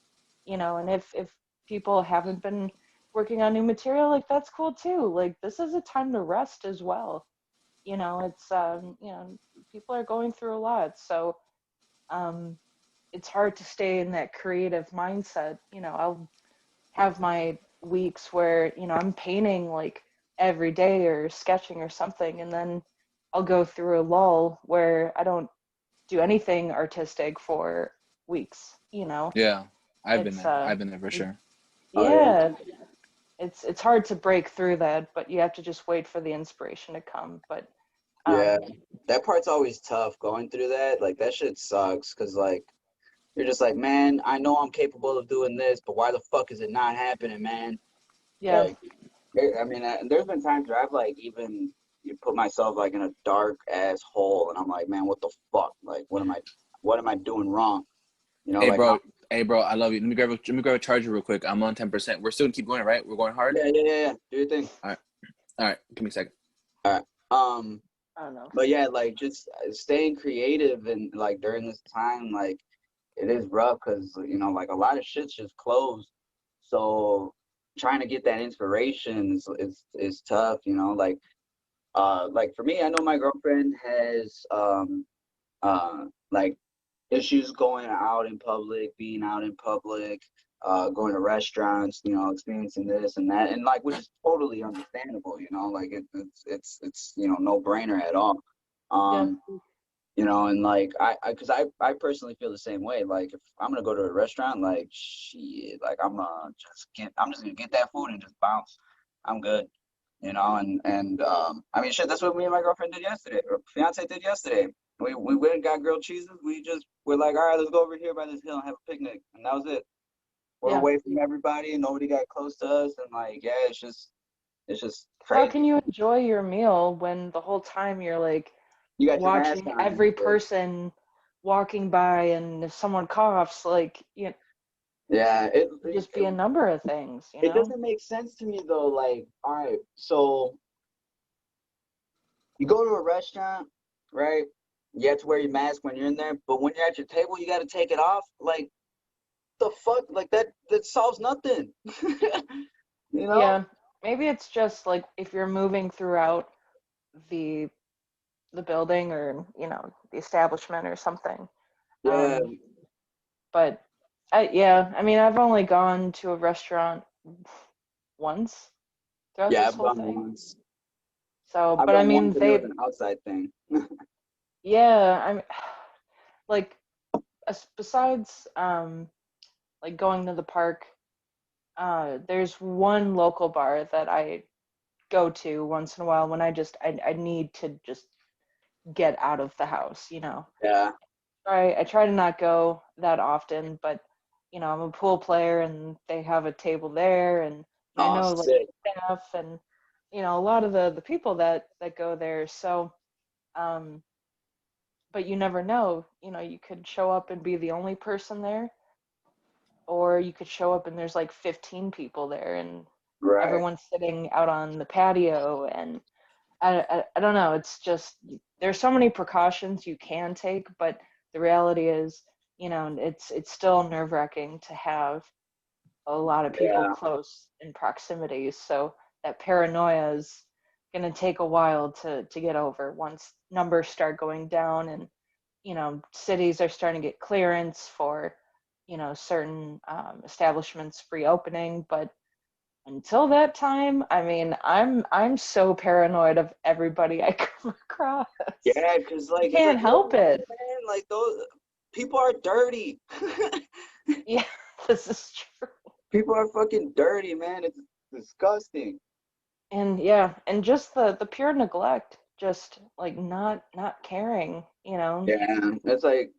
and if people haven't been working on new material, like that's cool too. Like this is a time to rest as well. It's people are going through a lot, so um it's hard to stay in that creative mindset. I'll have my weeks where, I'm painting like every day or sketching or something, and then I'll go through a lull where I don't do anything artistic for weeks. Yeah, I've been It's there. I've been there for sure. Oh yeah. yeah, it's hard to break through that, but you have to just wait for the inspiration to come. But Yeah. um That part's always tough going through that. Like that shit sucks because like you're just like, man, I know I'm capable of doing this, but why the fuck is it not happening, man? yeah. Like, I mean, there's been times where I've like even you put myself like in a dark ass hole, and I'm like, man, what the fuck? Like, what am I doing wrong? You know, Hey, like, bro. Hey, bro. I love you. Let me grab a charger real quick. I'm on 10%. We're still gonna keep going, right? We're going hard. yeah. Do your thing. All right. All right. Give me a second. All right. I don't know. But yeah, like just staying creative and like during this time, like it is rough because like a lot of shit's just closed. So trying to get that inspiration is tough. Like for me, I know my girlfriend has like issues going out in public, being out in public, going to restaurants, experiencing this and that, and like which is totally understandable, like it's no brainer at all. Yeah. Um, and like because I personally feel the same way. Like if I'm gonna go to a restaurant, like shit, like I'm just gonna get that food and just bounce. I'm good. I mean, shit, that's what me and my girlfriend did yesterday, or fiance did yesterday. We went and got grilled cheeses. We're like, all right, let's go over here by this hill and have a picnic, and that was it. We're Yeah. away from everybody, and nobody got close to us, and like, yeah, it's just How crazy. can you enjoy your meal when the whole time you're like You got your mask watching on and every shit. person walking by, and if someone coughs, like, Yeah, could just be a number of things, it doesn't make sense to me though. Like, all right, so you go to a restaurant, right? You have to wear your mask when you're in there, but when you're at your table, you got to take it off. Like, the fuck, like that solves nothing. you know? Yeah. Maybe it's just like if you're moving throughout the the building, or, the establishment or something. Yeah, Um, but yeah, I mean, I've only gone to a restaurant once throughout yeah, this I've whole gone thing. once. So, I've but I gone mean, once, and it was an outside thing. yeah, I'm like, besides like going to the park, there's one local bar that I go to once in a while when I need to just get out of the house. Yeah. I try to not go that often, but I'm a pool player and they have a table there, and I Oh, know like sick. staff and a lot of the people that go there. So, um, but you never know. You could show up and be the only person there, or you could show up and there's like 15 people there, and Right. everyone's sitting out on the patio, and I don't know. It's just there's so many precautions you can take, but the reality is, it's still nerve-wracking to have a lot of people Yeah. close in proximity. So that paranoia is going to take a while to get over once numbers start going down, and cities are starting to get clearance for certain establishments reopening. But until that time, I mean, I'm so paranoid of everybody I come across. Yeah, because I like you're can't help it. man, like those people are dirty. Yeah, this is true. People are fucking dirty, man. It's disgusting. And yeah, and just the pure neglect, just like not caring. Yeah, it's like,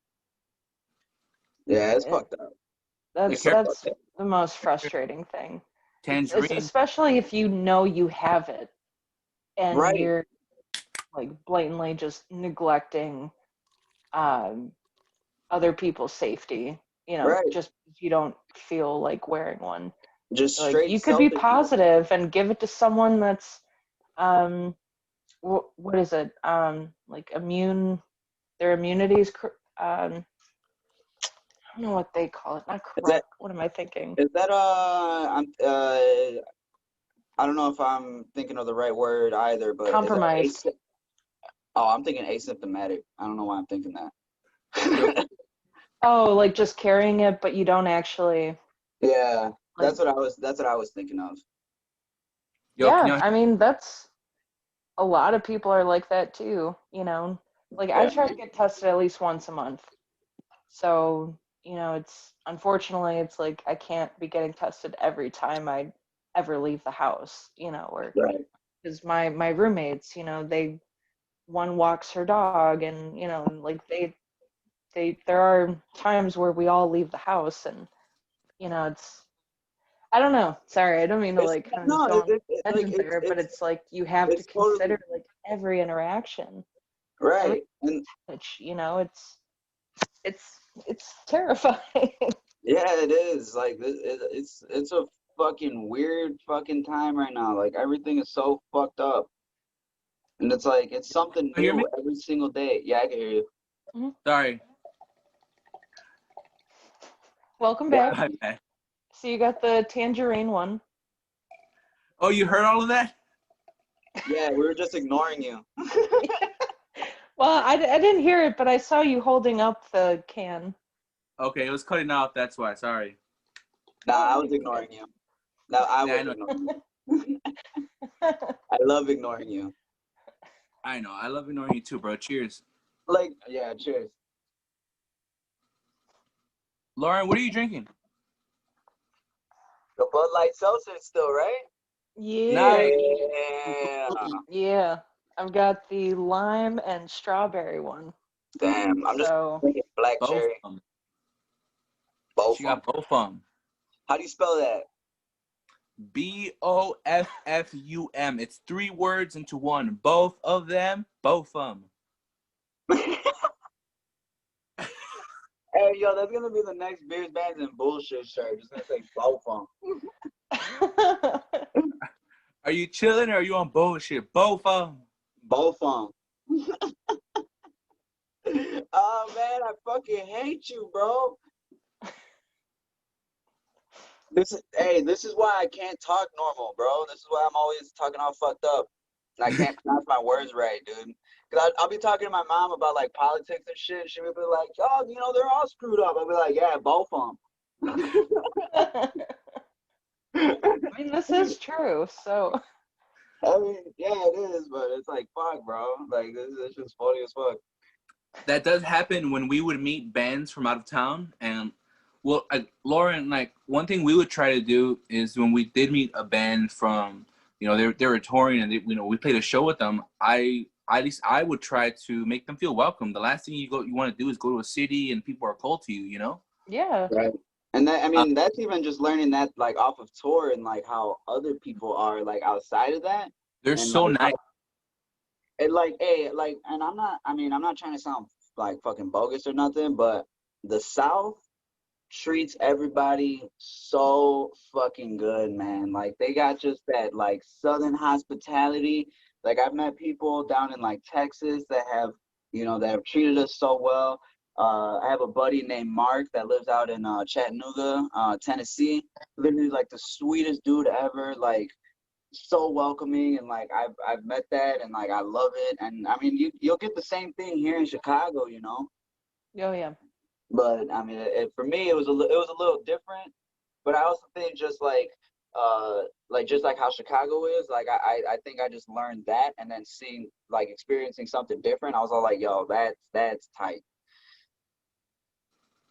yeah, it's It, fucked up. Yeah, that's careful. that's the most frustrating thing. It's Tangerine. especially if you know you have it and Right. you're like blatantly just neglecting um other people's safety, Right. just if you don't feel like wearing one. Just Like straight you could be selfishness. positive and give it to someone that's um what is it? Like their immunities I don't know what they call it. Not Is that correct. What am I thinking? is that I don't know if I'm thinking of the right word either, but is that Compromised. oh, I'm thinking asymptomatic. I don't know why I'm thinking Yo, that. Oh, like just carrying it, but you don't actually Yeah, like. that's what I was thinking of. Yo, can Yeah, y'all? I mean that's a lot of people are like that too. Like I Yeah, try to get tested at least once a month. So it's unfortunately it's like I can't be getting tested every time I ever leave the house. Or right. because my roommates, they one walks her dog, and like they there are times where we all leave the house, and it's I don't know. Sorry, I don't mean to It's like kind of no, go on a like tangent there, but it's like you have to it's totally consider like every interaction, every right. And touch. It's terrifying. yeah, it is. Like it's a fucking weird fucking time right now. Like everything is so fucked up. And it's like it's something You hear new me? every single day. Yeah, I can hear you. Mhm. Sorry. Welcome Yeah. back. My bad. So you got the tangerine one. Oh, you heard all of that? Yeah, we were just ignoring you. Well, I didn't hear it, but I saw you holding up the can. Okay, it was cutting off. That's why. Sorry. Nah, Oh, I no, was you're good. ignoring you. No, I Yeah, I was know. ignoring you. I love ignoring you. I know. I love ignoring you too, bro. Cheers. Like, yeah, cheers. Lauren, what are you drinking? The Bud Light Seltzer still, right? Yeah, Nice. Yeah. yeah. I've got the lime and strawberry one. Damn, I'm just So, drinking black Both cherry. of them. Both She of them. got both of them. How do you spell that? BOFFUM. It's 3 words into one. Both of them. Both of them. Hey, yo, that's gonna be the next Beers, Bands, and Bullshit shirt. It's gonna say both of them. Are you chilling or are you on bullshit? Both of them. Both of them. Oh man, I fucking hate you, bro. This is why I can't talk normal, bro. This is why I'm always talking all fucked up. And I can't pronounce my words right, dude. Cause I'll be talking to my mom about like politics and shit. She would be like, "Oh, they're all screwed up." I'll be like, "Yeah, both of I them." mean, this is true. So, I mean, yeah, it is, but it's like, fuck, bro. Like, this is just funny as fuck. That does happen when we would meet bands from out of town. And, well, Lauren, like, one thing we would try to do is when we did meet a band from, they were touring and, we played a show with them. At least I would try to make them feel welcome. The last thing you want to do is go to a city and people are cold to you. yeah. Right. And I Uh, mean, that's even just learning that, like, off of tour and, like, how other people are, like, outside of that. they're And, so like, nice. like, hey, like, and I'm not trying to sound, like, fucking bogus or nothing, but the South treats everybody so fucking good, man. Like they got just that like southern hospitality. Like I've met people down in like Texas that have, that have treated us so well. I have a buddy named Mark that lives out in Chattanooga, Tennessee. Literally like the sweetest dude ever. Like so welcoming, and like I've met that, and like I love it. And I mean, you'll get the same thing here in Chicago. Oh, yeah. But I mean, for me, it was it was a little different. But I also think just like how Chicago is, like I think I just learned that, and then seeing like experiencing something different, I was all like, yo, that's tight.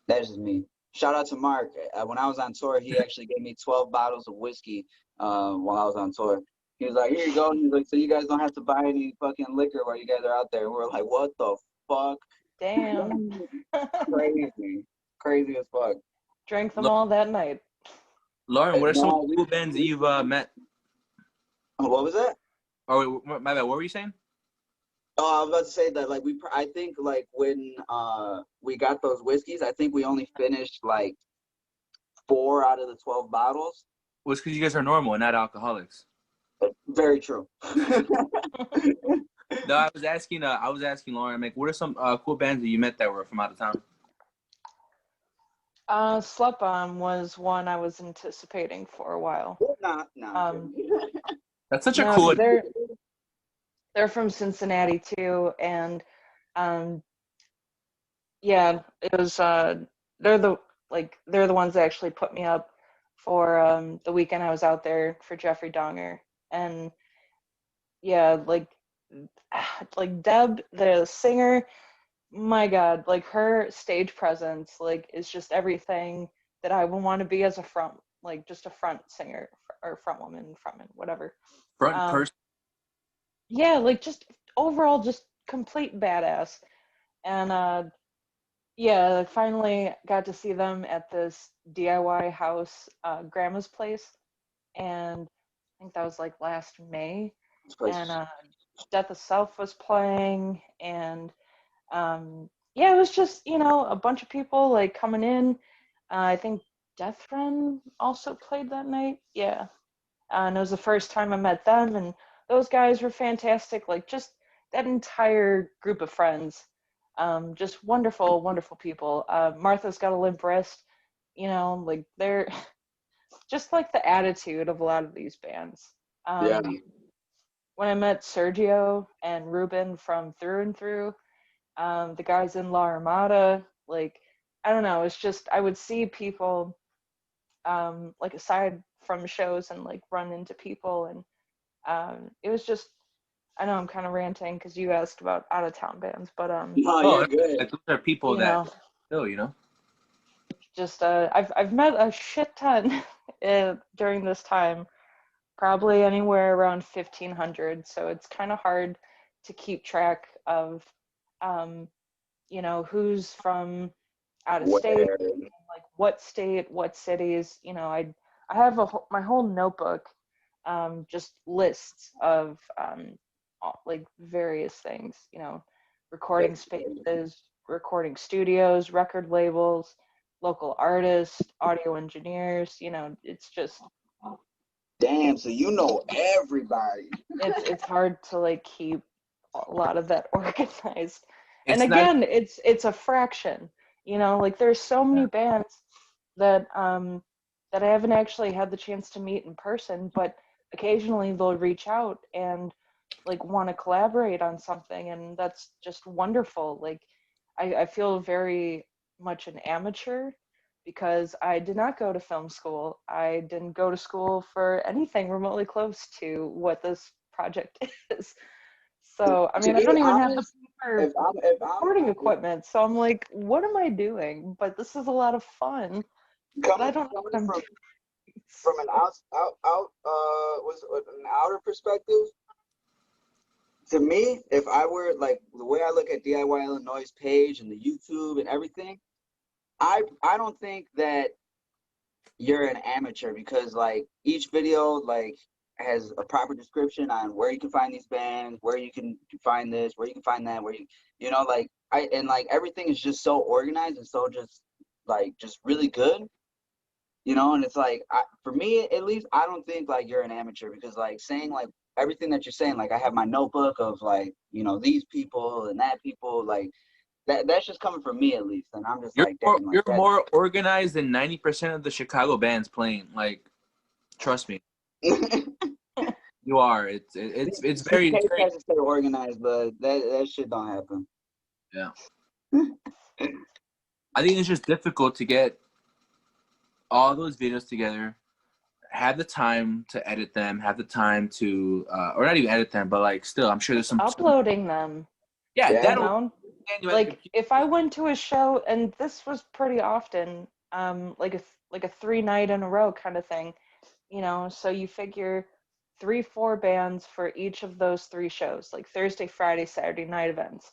That's just me. Shout out to Mark. When I was on tour, he actually gave me 12 bottles of whiskey while I was on tour. He was like, here you go. He's like, so you guys don't have to buy any fucking liquor while you guys are out there. And we're like, what the fuck? Damn. Crazy. Crazy as fuck. Drank them all that night. Lauren, what are some No, cool bands that you've met? what was that? Oh, wait, my bad. What were you saying? Oh, I was about to say that like I think like when we got those whiskeys, I think we only finished like 4 out of the 12 bottles. Well, it's because you guys are normal and not alcoholics. Very true. No, I was asking Lauren, like, what are some cool bands that you met that were from out of town? Slept On was one I was anticipating for a while. Nah, I'm Um, kidding. That's such a no, cool. they're from Cincinnati too, and um, yeah, it was they're the ones that actually put me up for the weekend I was out there for Jeffrey Donger. And yeah, like Deb, the singer, my God, like her stage presence, like is just everything that I would want to be as a front, like just a front singer or front woman, frontman, whatever. Front Um, person. yeah, like just overall, just complete badass. And yeah, I finally got to see them at this DIY house, Grandma's place, and I think that was like last May. This And place. Death of Self was playing, and yeah, it was just a bunch of people like coming in. I think Death Run also played that night. Yeah, and it was the first time I met them, and those guys were fantastic. Like just that entire group of friends, just wonderful, wonderful people. Martha's got a limp wrist. Like they're just like the attitude of a lot of these bands. Yeah. When I met Sergio and Ruben from Through and Through, the guys in La Armada, like I don't know, it's just I would see people like aside from shows and like run into people, and it was just I know I'm kind of ranting because you asked about out of town bands, but No, Oh, you're good. like those are people you that know still. just I've met a shit ton during this time, probably anywhere around 1,500. So it's kind of hard to keep track of, um, who's from out of state, Where? like what state, what cities. I have my whole notebook, just lists of like various things. Recording spaces, recording studios, record labels, local artists, audio engineers. It's just Damn, so you know everybody. it's hard to like keep a lot of that organized. And It's not. again, it's a fraction. Like there's so many bands that I haven't actually had the chance to meet in person, but occasionally they'll reach out and like want to collaborate on something, and that's just wonderful. Like I feel very much an amateur because I did not go to film school. I didn't go to school for anything remotely close to what this project is. So, I To mean, I be don't even have the honest, proper if I'm recording equipment. So I'm like, what am I doing? But this is a lot of fun. But I coming don't know coming what I'm from doing. an So, was an outer perspective, to me, if I were like the way I look at DIY Illinois' page and the YouTube and everything, I don't think that you're an amateur because like each video like has a proper description on where you can find these bands, where you can find this, where you can find that, where like I and like everything is just so organized and so just really good. And it's like for me at least, I don't think like you're an amateur because like saying like everything that you're saying, like I have my notebook of like these people and that people, like that's just coming from me at least, and I'm just You're like more, damn, like you're more organized than 90% of the Chicago bands playing. Like, trust me, that. you are. It's very CK it's very tries to stay organized, but that shit don't happen. yeah. I think it's just difficult to get all those videos together, have the time to edit them, have the time to or not even edit them, but like still, I'm sure there's just some uploading them, yeah, Yeah. you that'll know? stand you at the Like computer. if I went to a show, and this was pretty often, like a 3 night in a row kind of thing, so you figure 3, 4 bands for each of those 3 shows, like Thursday, Friday, Saturday night events.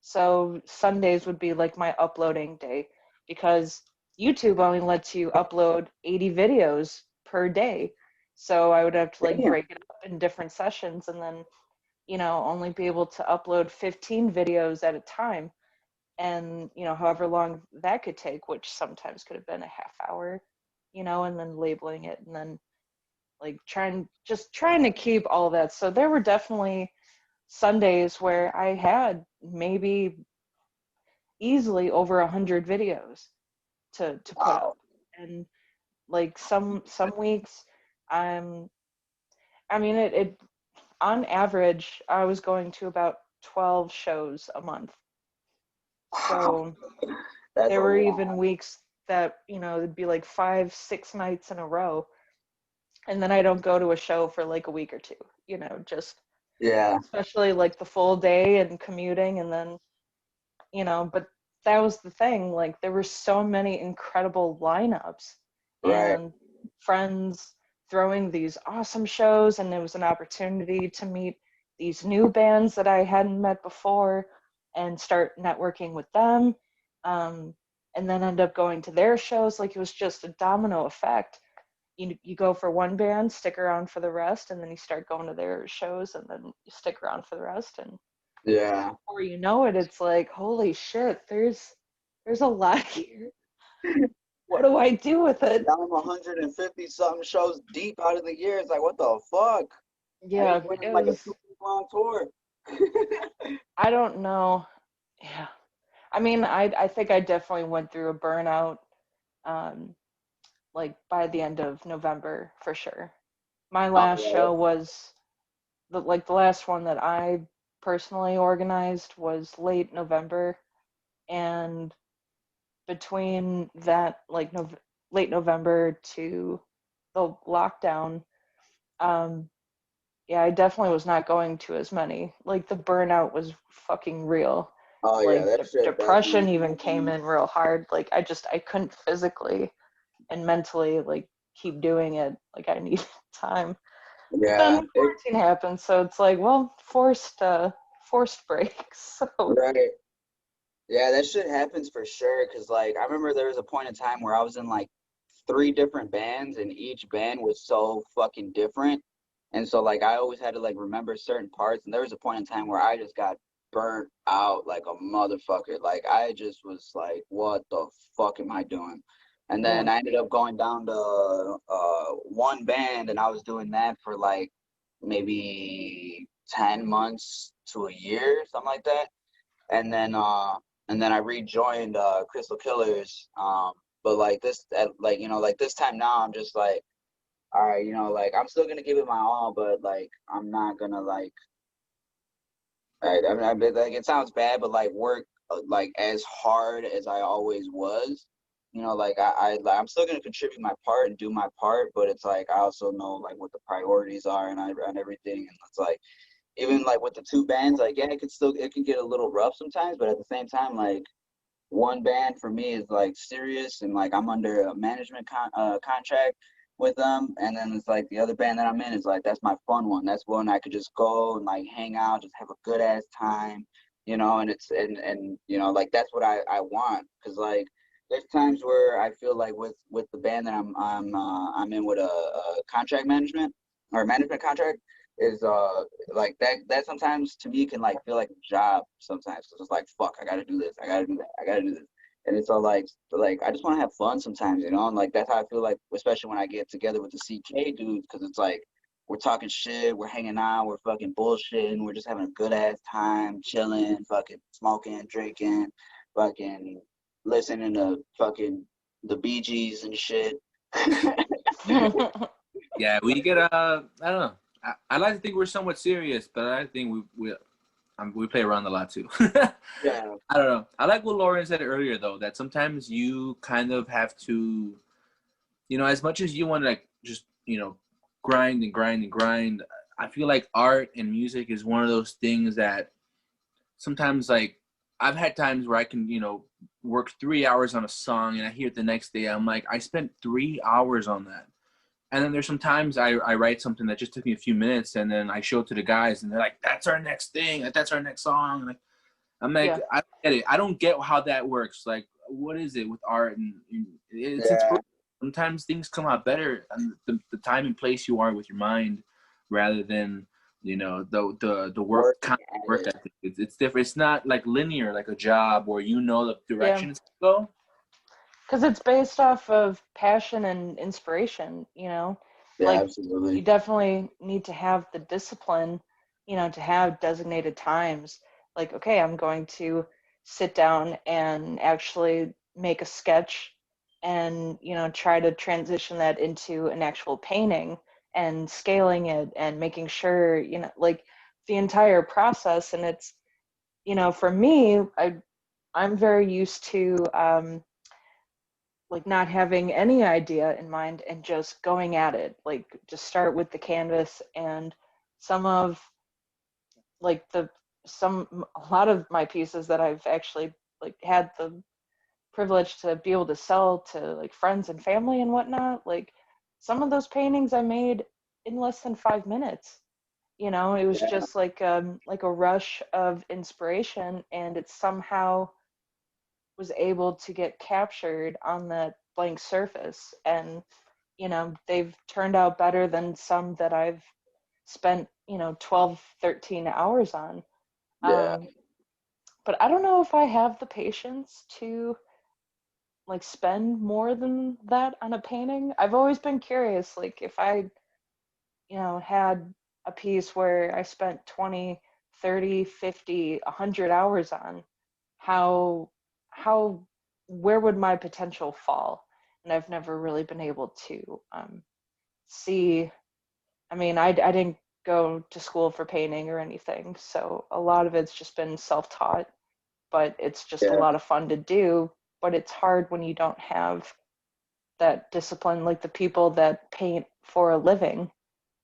So Sundays would be like my uploading day because YouTube only lets you upload 80 videos per day. So I would have to like Damn. break it up in different sessions and then, only be able to upload 15 videos at a time. And, however long that could take, which sometimes could have been a half hour, and then labeling it and then like trying to keep all of that. So there were definitely Sundays where I had maybe easily over 100 videos to put Wow. up, and like some weeks, I'm I mean it on average I was going to about 12 shows a month. Wow. So That's a There were even lot. weeks that, it'd be like 5, 6 nights in a row. And then I don't go to a show for like a week or two, just Yeah, especially like the full day and commuting. And then, but that was the thing. Like there were so many incredible lineups right, and friends throwing these awesome shows. And it was an opportunity to meet these new bands that I hadn't met before and start networking with them. Um, and then end up going to their shows. Like it was just a domino effect. You go for one band, stick around for the rest, and then you start going to their shows, and then you stick around for the rest, and yeah. before you know it, it's like, holy shit, there's a lot here. What do I do with it? Now I'm 150 something shows deep out of the year. It's like, what the fuck? I Yeah, ain't winning it like a was. 2 week long tour. I don't know. Yeah, I mean, I think I definitely went through a burnout, um, like by the end of November for sure. My Oh last yeah, show was the last one that I personally organized was late November, and between that late November to the lockdown, um, yeah, I definitely was not going to as many. Like the burnout was fucking real. oh yeah, Like that shit depression definitely. even came in real hard. Like I couldn't physically and mentally like keep doing it. Like I needed time. But then Yeah, it quarantine happened, so it's like, well, forced breaks. So right. Yeah, that shit happens for sure. Cause like I remember there was a point in time where I was in like 3 different bands, and each band was so fucking different. And so like I always had to like remember certain parts. And there was a point in time where I just got burnt out like a motherfucker. Like I just was like, what the fuck am I doing? And yeah, then I ended up going down to one band, and I was doing that for like maybe 10 months to a year, something like that. And then I rejoined Crystal Killers. But like this, like like this time now, I'm just like, all right, like I'm still gonna give it my all, but like I'm not gonna like, like it sounds bad, but like work like as hard as I always was. Like I'm still gonna contribute my part and do my part, but it's like I also know like what the priorities are and everything, and it's like even like with the 2 bands, like yeah, it can get a little rough sometimes, but at the same time, like one band for me is like serious, and like I'm under a management contract with them, and then it's like the other band that I'm in is like that's my fun one. That's one I could just go and like hang out, just have a good ass time, and it's and like that's what I want, because like there's times where I feel like with the band that I'm in with a contract management or management contract is like that sometimes to me can like feel like a job sometimes, because it's like fuck, I gotta do this, I gotta do that, I gotta do this, and it's all like I just want to have fun sometimes, and like that's how I feel like, especially when I get together with the CK dudes, because it's like we're talking shit, we're hanging out, we're fucking bullshitting, we're just having a good ass time, chilling, fucking smoking, drinking, fucking listening to fucking the Bee Gees and shit. Yeah, we get I don't know. I like to think we're somewhat serious, but I think we play around a lot too. Yeah, I don't know. I like what Lauren said earlier though, that sometimes you kind of have to, as much as you want to like just grind and grind and grind. I feel like art and music is one of those things that sometimes like I've had times where I can work 3 hours on a song and I hear it the next day. I'm like, I spent 3 hours on that. And then there's some times I write something that just took me a few minutes, and then I show it to the guys, and they're like, "That's our next thing. Like, that's our next song." Like, I'm like, yeah, I don't get it. I don't get how that works. Like, what is it with art? And it's yeah, inspiration. Sometimes things come out better and the time and place you are with your mind, rather than the work working kind of at work it. ethic. It's different. It's not like linear, like a job where the yeah. direction it's gonna go. Because it's based off of passion and inspiration, Yeah, like you absolutely. definitely need to have the discipline, to have designated times. Like, okay, I'm going to sit down and actually make a sketch and, try to transition that into an actual painting and scaling it and making sure, like the entire process. And it's, for me, I I'm very used to like not having any idea in mind and just going at it. Like just start with the canvas, and some of like a lot of my pieces that I've actually like had the privilege to be able to sell to like friends and family and whatnot. Like some of those paintings I made in less than 5 minutes. You know, it was Yeah, just like a rush of inspiration, and it somehow was able to get captured on that blank surface. And you know, they've turned out better than some that I've spent, you know, 12, 13 hours on. Yeah. Um, but I don't know if I have the patience to like spend more than that on a painting. I've always been curious, like if I, you know, had a piece where I spent 20, 30, 50, 100 hours on, how how where would my potential fall? And I've never really been able to see. I mean, I didn't go to school for painting or anything, so a lot of it's just been self-taught, but it's just a yeah, lot of fun to do. But it's hard when you don't have that discipline, like the people that paint for a living,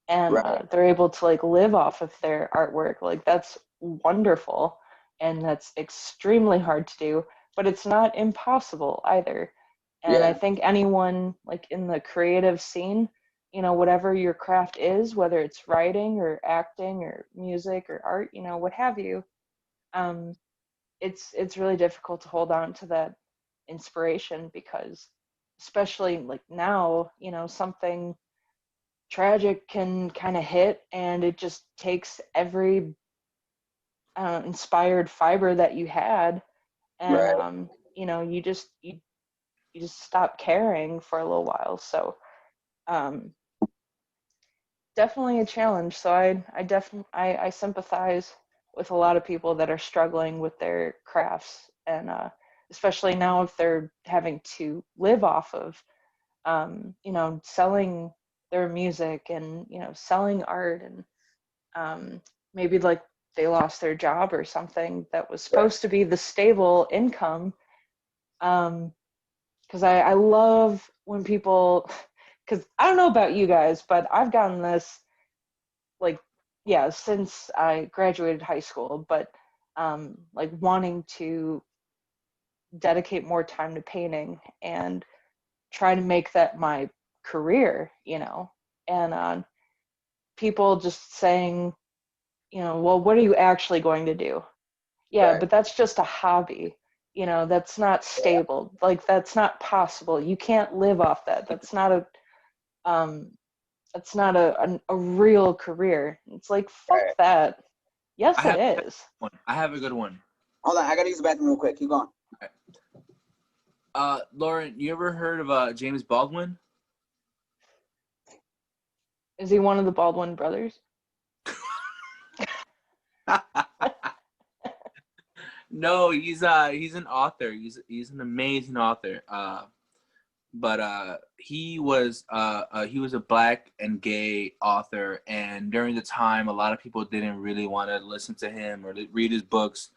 and right. they're able to like live off of their artwork. Like that's wonderful, and that's extremely hard to do, but it's not impossible either. And I Yeah, think anyone like in the creative scene, you know, whatever your craft is, whether it's writing or acting or music or art, you know, what have you, um, it's really difficult to hold on to that inspiration, because especially like now, you know, something tragic can kind of hit, and it just takes every inspired fiber that you had, and right. you know, you just stop caring for a little while. So um, definitely a challenge. So I definitely I sympathize with a lot of people that are struggling with their crafts, and especially now if they're having to live off of you know, selling their music and you know, selling art, and maybe like they lost their job or something that was Right. supposed to be the stable income. Because I love when people, because I don't know about you guys, but I've gotten this like, yeah, since I graduated high school, but like wanting to dedicate more time to painting and try to make that my career, you know, and people just saying, you know, well, what are you actually going to do? Yeah, Right. but that's just a hobby. You know, that's not Yeah. stable. Like that's not possible. You can't live off that. Um that's not a real career. It's like fuck Right. that. I Yes, it have is. one. I have a good one. Hold on, I gotta use the bathroom real quick. Keep going. Lauren, you ever heard of James Baldwin? Is he one of the Baldwin brothers? No, he's an author. He's an amazing author. But he was a black and gay author, and during the time, a lot of people didn't really want to listen to him or read his books.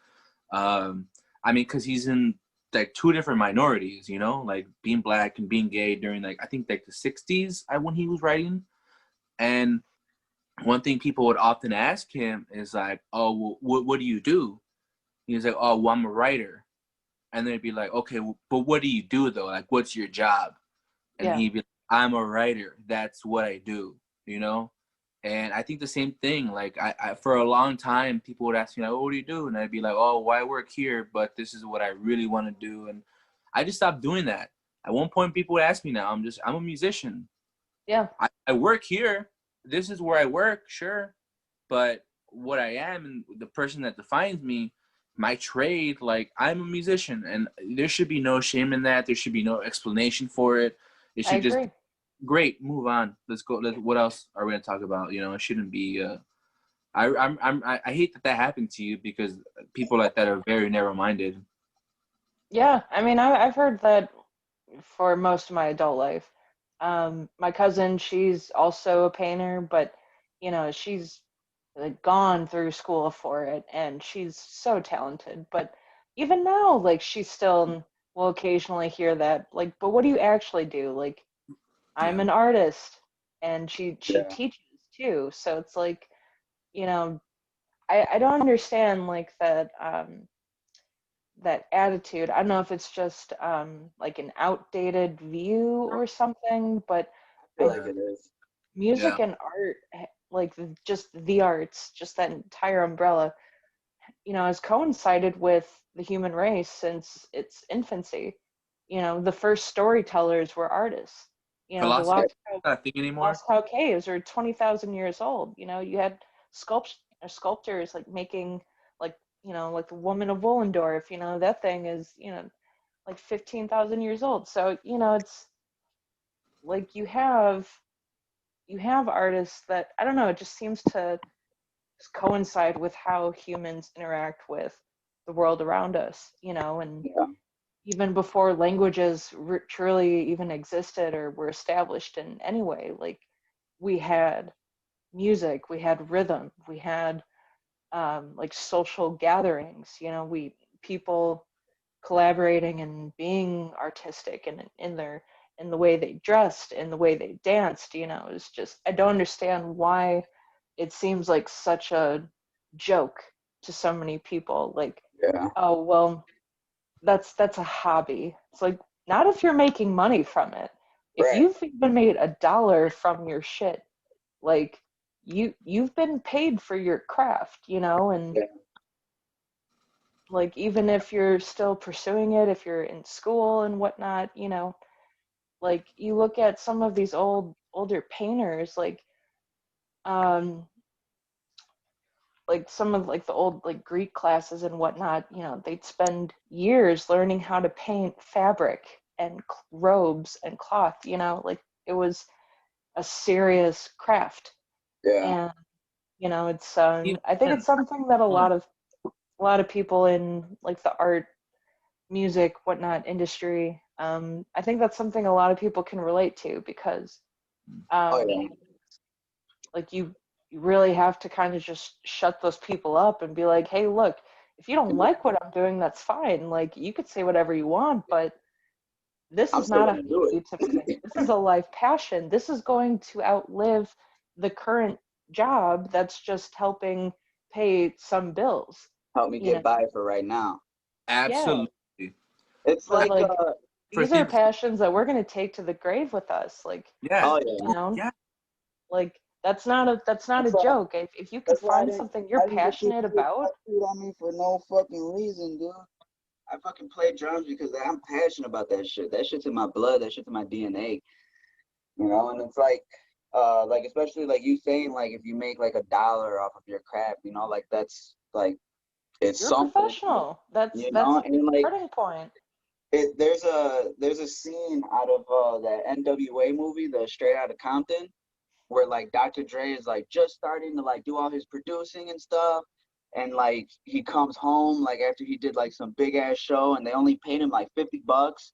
Um, I mean, because he's in like two different minorities, you know, like being black and being gay during like I think like the '60s when he was writing. And one thing people would often ask him is like, "Oh, well, what do you do?" He's like, "Oh, well, I'm a writer." And they'd be like, "Okay, well, but what do you do though? Like, what's your job?" And Yeah, he'd be like, "I'm a writer. That's what I do," you know? And I think the same thing. Like, I for a long time, people would ask me, like, "Oh, what do you do?" And I'd be like, "Oh, well, I work here, but this is what I really want to do." And I just stopped doing that. At one point, people would ask me now, I'm a musician. yeah, I work here. This is where I work, sure. But what I am and the person that defines me, my trade, like I'm a musician, and there should be no shame in that. There should be no explanation for it. It I should just agree. great. Move on. Let's go. What else are we gonna talk about? You know, it shouldn't be. I hate that happened to you because people like that are very narrow minded. Yeah, I mean, I've heard that for most of my adult life. My cousin, she's also a painter, but you know, she's like gone through school for it, and she's so talented. But even now, like she still will occasionally hear that, like, but what do you actually do? Like, I'm Yeah. an artist, and she Yeah. teaches too, so it's like, you know, I don't understand like that attitude. I don't know if it's just like an outdated view or something, but I feel I like it is. Yeah. music and art, like just the arts, just that entire umbrella, has coincided with the human race since its infancy. The first storytellers were artists. The Philosophy Yeah. not a thing anymore. Lost Cow caves are 20,000 years old. You had sculptors like making like like the Woman of Wollendorf. That thing is like 15,000 years old. So it's like you have artists that I don't know. It just seems to just coincide with how humans interact with the world around us. And Yeah. even before languages truly even existed or were established in any way, like we had music, we had rhythm, we had like social gatherings. We people collaborating and being artistic and in the way they dressed, in the way they danced. It's just I don't understand why it seems like such a joke to so many people. Like, Yeah. oh well, that's a hobby. It's like not if you're making money from it. If Right. you've even made $1 from your shit, like you've been paid for your craft, and Yeah. like even if you're still pursuing it, if you're in school and whatnot, like you look at some of these older painters, um like some of like the old like Greek classes and whatnot, they'd spend years learning how to paint fabric and robes and cloth, like it was a serious craft. Yeah. And it's You I think know, it's something that a fun. lot of people in like the art, music, whatnot industry, I think that's something a lot of people can relate to because Oh um yeah. like you really have to kind of just shut those people up and be like, hey, look, if you don't like what I'm doing, that's fine. Like you could say whatever you want, but this I'm is still not a gonna do hobby to me. it. This is a life passion. This is going to outlive the current job that's just helping pay some bills. Help me You get know, by for right now. yeah. Absolutely. It's But I like like for these are things. passions that we're going to take to the grave with us. Like, Yeah. oh you yeah. know, Yeah. like that's not a That's why joke. If you could that's why find something you're I didn't get people passionate to about, tattooed on me for no fucking reason, dude. I fucking play drums because I'm passionate about that shit. That shit's in my blood, that shit's in my DNA. And it's like especially like you saying like if you make like $1 off of your craft, like that's like it's you're a something, professional. That's a big and like starting point. there's a scene out of that NWA movie, the Straight Outta Compton, where like Dr. Dre is like just starting to like do all his producing and stuff. And like he comes home like after he did like some big ass show and they only paid him like $50.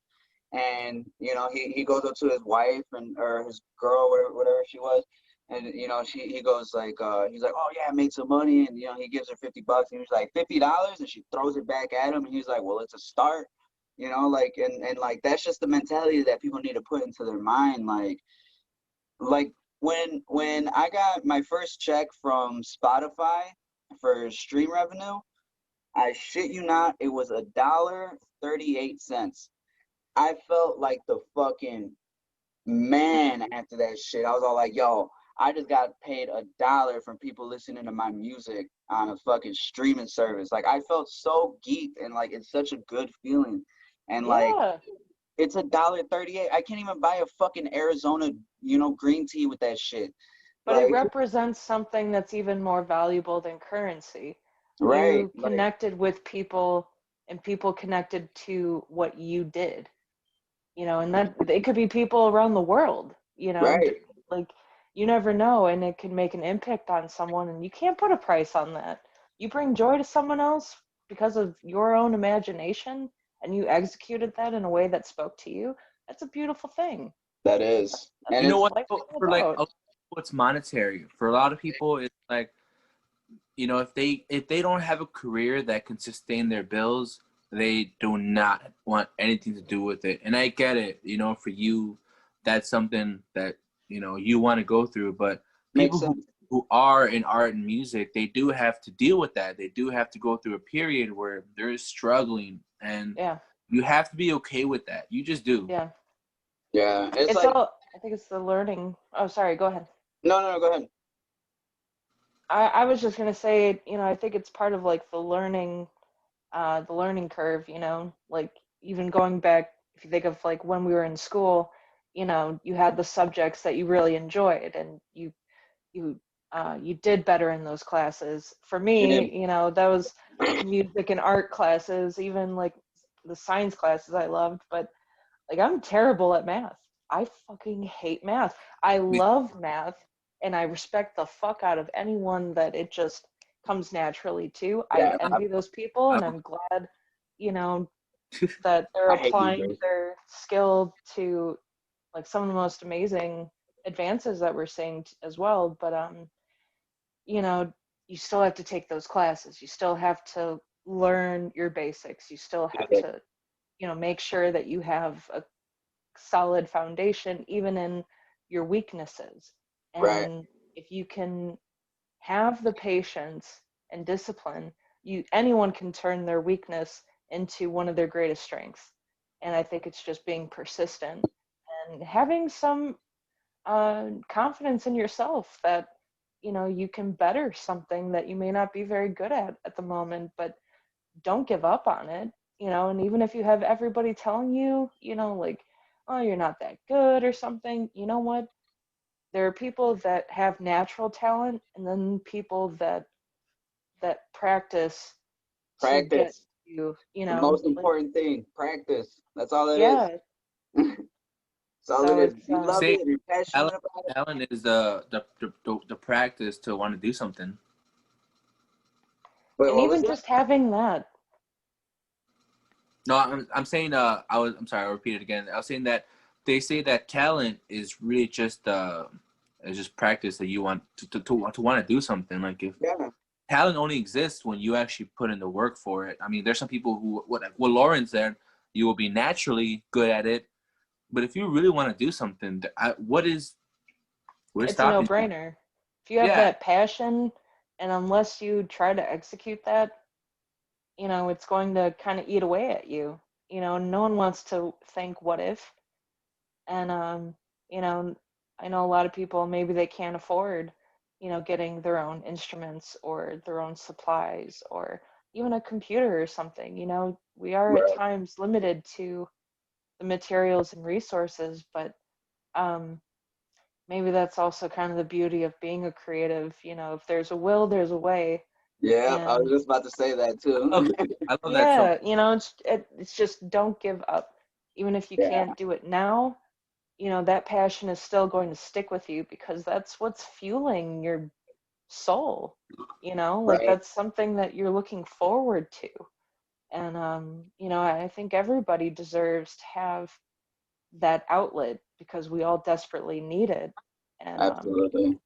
And he goes up to his wife and or his girl, whatever she was. And he goes like he's like, oh yeah, I made some money. And he gives her $50 and he's like, $50. And she throws it back at him and he's like, well, it's a start. Like and like that's just the mentality that people need to put into their mind. Like when I got my first check from Spotify for stream revenue, I shit you not, it was $1.38. I felt like the fucking man after that shit. I was all like, yo, I just got paid $1 from people listening to my music on a fucking streaming service. Like I felt so geeked and like it's such a good feeling. And like Yeah, it's $1.38. I can't even buy a fucking Arizona, green tea with that shit. but it Like, represents something that's even more valuable than currency. right, You like, connected with people and people connected to what you did. And that it could be people around the world, right. like you never know, and it can make an impact on someone, and you can't put a price on that. You bring joy to someone else because of your own imagination, and you executed that in a way that spoke to you. That's a beautiful thing. That is, That's and You know what it's what? life's all For like a about. lot of people, it's monetary. For a lot of people, it's like if they don't have a career that can sustain their bills, they do not want anything to do with it. And I get it, you know, for you, that's something that, you know, you want to go through. But Makes people sense. who are in art and music, they do have to deal with that. They do have to go through a period where they're struggling, and Yeah. you have to be okay with that. You just do. Yeah. Yeah, it's It's like all, I think it's the learning. Oh, sorry, go ahead. no, go ahead. I was just gonna say, I think it's part of like the learning curve, like even going back, if you think of like when we were in school, you had the subjects that you really enjoyed and you did better in those classes. For You me, did. that was music and art classes, even like the science classes I loved, but like I'm terrible at math. I fucking hate math. I love math and I respect the fuck out of anyone that it just comes naturally to. I Yeah, envy those people and I'm, I'm glad, you know, that they're I hate applying numbers. their skill to like some of the most amazing advances that we're seeing as well. But you know, you still have to take those classes. You still have to learn your basics. You still have Yeah, to, make sure that you have a solid foundation even in your weaknesses. right. And if you can have the patience and discipline, anyone can turn their weakness into one of their greatest strengths. And I think it's just being persistent and having some confidence in yourself that you can better something that you may not be very good at the moment, but don't give up on it. And even if you have everybody telling you, like, oh, you're not that good or something, you know what, there are people that have natural talent and then people that practice to get Practice. you, The most like, important thing. Practice. That's all it is. yeah. That's all it So is. If it's you love say it, if you're passionate talent, about it. talent is the practice to want to do something. Wait, and what was even that? just having that. No, I'm saying I'm sorry, I'll repeat it again. I was saying that they say that talent is just practice that you want to want to do something. Like if Yeah, talent only exists when you actually put in the work for it. I mean, there's some people who what Lauren said, you will be naturally good at it, but if you really want to do something, what is It's a stopping you? no-brainer. If you have Yeah, that passion, and unless you try to execute that, it's going to kind of eat away at you. No one wants to think what if. And you know, I know a lot of people maybe they can't afford, getting their own instruments or their own supplies or even a computer or something. We are at right. times limited to the materials and resources, but um maybe that's also kind of the beauty of being a creative. If there's a will, there's a way. Yeah, I was And just about to say that I love too. that. I love that so. yeah, it's just don't give up. Even if you Yeah, can't do it now, that passion is still going to stick with you because that's what's fueling your soul. Like right. that's something that you're looking forward to. And I think everybody deserves to have that outlet because we all desperately need it. And Absolutely.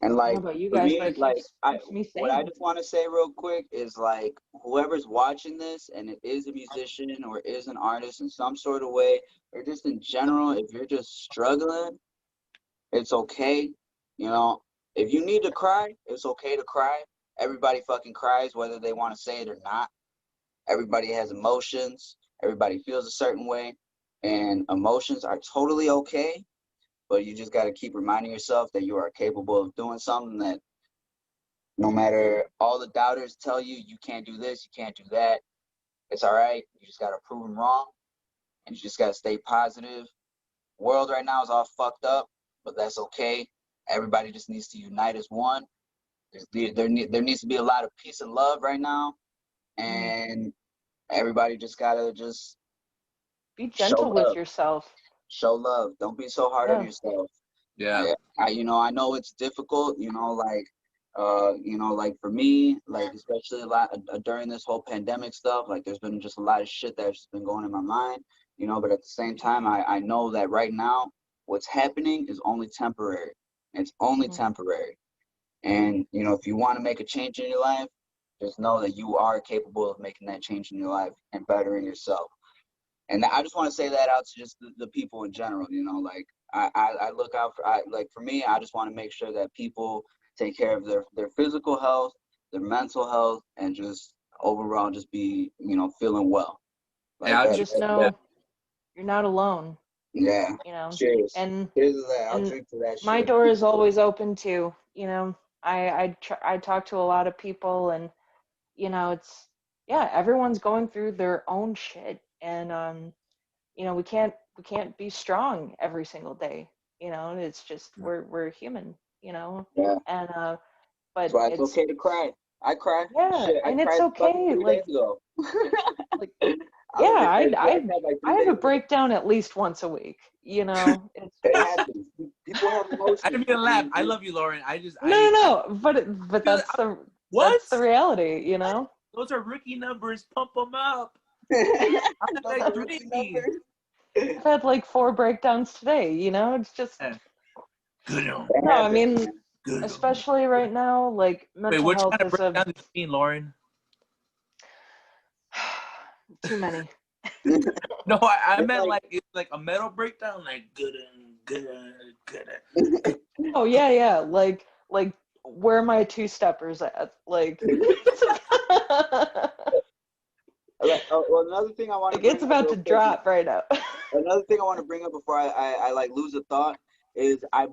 And I don't know like about you for guys, but me, it like keeps me what I sane. just want to say real quick is like whoever's watching this and it is a musician or is an artist in some sort of way, or just in general, if you're just struggling, it's okay. You know, if you need to cry, it's okay to cry. Everybody fucking cries, whether they want to say it or not. Everybody has emotions. Everybody feels a certain way, and emotions are totally okay. But you just got to keep reminding yourself that you are capable of doing something that no matter all the doubters tell you you can't do this, you can't do that, it's all right. You just got to prove them wrong, and you just got to stay positive. World right now is all fucked up, but that's okay. Everybody just needs to unite as one. There needs to be a lot of peace and love right now, Mm. and everybody just gotta just Be show gentle with love. yourself. Show love. Don't be so hard on Yeah. yourself. Yeah, I know it's difficult, like for me, like especially a lot during this whole pandemic stuff, like there's been just a lot of shit that's just been going in my mind, but at the same time, I know that right now, what's happening is only temporary. It's only Hmm. temporary. And, if you want to make a change in your life, just know that you are capable of making that change in your life and bettering yourself. And I just want to say that out to just the people in general, you know, like I look out for, like for me, I just want to make sure that people take care of their physical health, their mental health, and just overall just be, you know, feeling well. Like Yeah, And that. just know you're not alone, Yeah. you know. Cheers. And Cheers to that. I'll and drink to that my shit. door is always open too, you know. I talk to a lot of people, and you know, it's yeah, everyone's going through their own shit, and you know, we can't be strong every single day, you know. It's just we're human, you know. Yeah. And That's but why it's it's okay to cry. I cry. yeah, Shit, I and it's cried fucking okay. 3 days ago. Like I yeah, was in I therapy. I I cried like I 3 have a days ago. breakdown at least once a week, you know. It's It just happens. People have I emotions. didn't mean to laugh. I love you, Lauren. I just no, I no, no. But feel what? that's the reality, you know. Those are rookie numbers. Pump them up. I'm at Those like are rookie 3. numbers. I've had like 4 breakdowns today, you know. It's just Yeah. Good on. It no. I happens, mean, man. Good on. especially right now, like Wait, mental which health kind of is a breakdown did you mean, Lauren? too many. No, I It's meant like, like it's like a metal breakdown, like good on, good on, good on. Oh yeah, yeah. Like where are my two steppers at? Like well, another thing I want to like bring it's up about real to quick. drop right now. Another thing I want to bring up before I like lose a thought is I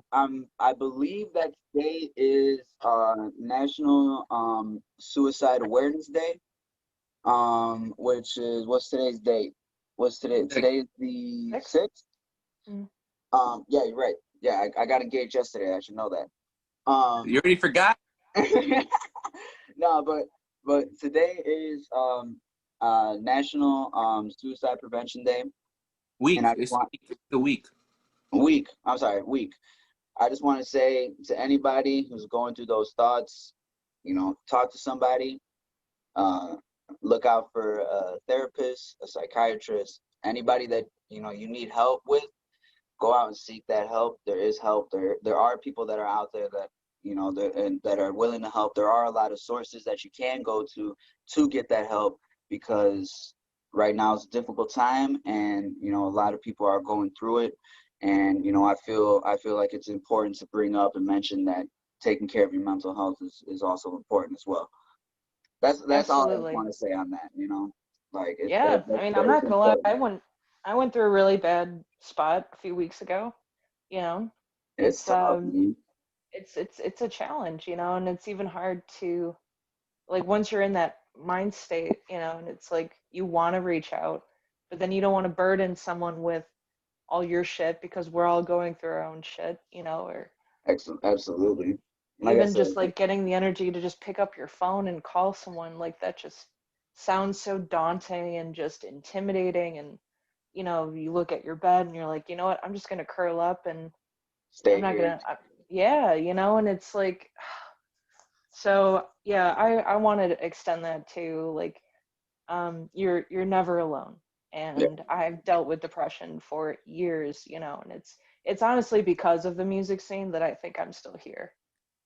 believe that today is National Suicide Awareness Day. Which is what's today's date? What's today? Like, Today is the 6? 6th. Mm. Yeah, you're right. Yeah, I got engaged yesterday. I should know that. you already forgot? No, but today is National Suicide Prevention Day, and Week. I just It's want the week. week. I'm sorry, week. I just want to say to anybody who's going through those thoughts, you know, talk to somebody. Uh, Look out for a therapist, a psychiatrist, anybody that you know you need help with. Go out and seek that help. There is help. There are people that are out there that you know that are willing to help. There are a lot of sources that you can go to get that help because right now it's a difficult time, and you know a lot of people are going through it. And you know I feel like it's important to bring up and mention that taking care of your mental health is also important as well. That's all I Absolutely. want to say on that. You know, like Yeah, I mean, I'm it's not gonna lie. important. I went through a really bad spot a few weeks ago. You know, It's it's tough, man. it's a challenge, you know, and it's even hard to like once you're in that mind state, you know, and it's like you want to reach out, but then you don't want to burden someone with all your shit because we're all going through our own shit, you know, or Absolutely. Like I even said, just like getting the energy to just pick up your phone and call someone like that just sounds so daunting and just intimidating. And you know, you look at your bed and you're like, you know what, I'm just gonna curl up and I'm stay not here. gonna yeah, you know. And it's like so yeah, I wanted to extend that to like you're never alone. Yeah, And I've dealt with depression for years, you know, and it's honestly because of the music scene that I think I'm still here.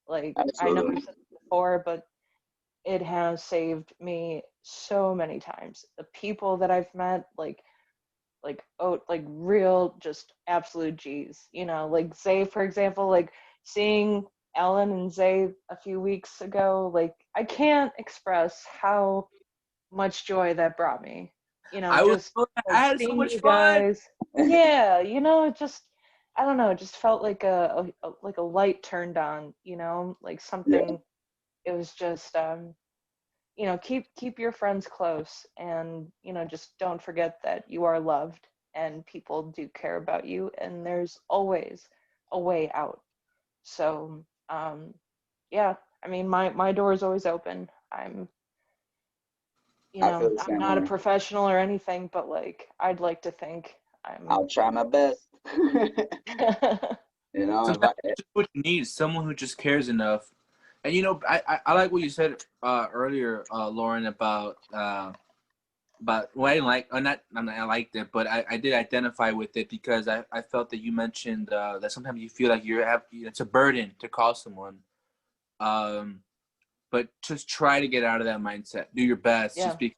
Like I know I've absolutely. said this before, but it has saved me so many times. The people that I've met, like real just absolute G's. You know, like Zay, for example, like seeing Ellen and Zay a few weeks ago, like I can't express how much joy that brought me. You know, I was just I like had so seeing much you fun. guys. Yeah, you know, it just I don't know, it just felt like like a light turned on, you know, like Yeah, something. It was just you know, keep your friends close, and you know, just don't forget that you are loved and people do care about you, and there's always a way out. So yeah, I mean, my door is always open. I'm you I feel know, the I'm same not a way. professional or anything, but like I'd like to think I'm I'll try my best. You know, if Sometimes that's just what you need, someone who just cares enough. And you know, I like what you said earlier, Lauren, about well, I didn't like, or not, I liked it, but I did identify with it because I felt that you mentioned that sometimes you feel like it's a burden to call someone. Um, but just try to get out of that mindset. Do your best. Yeah. Just because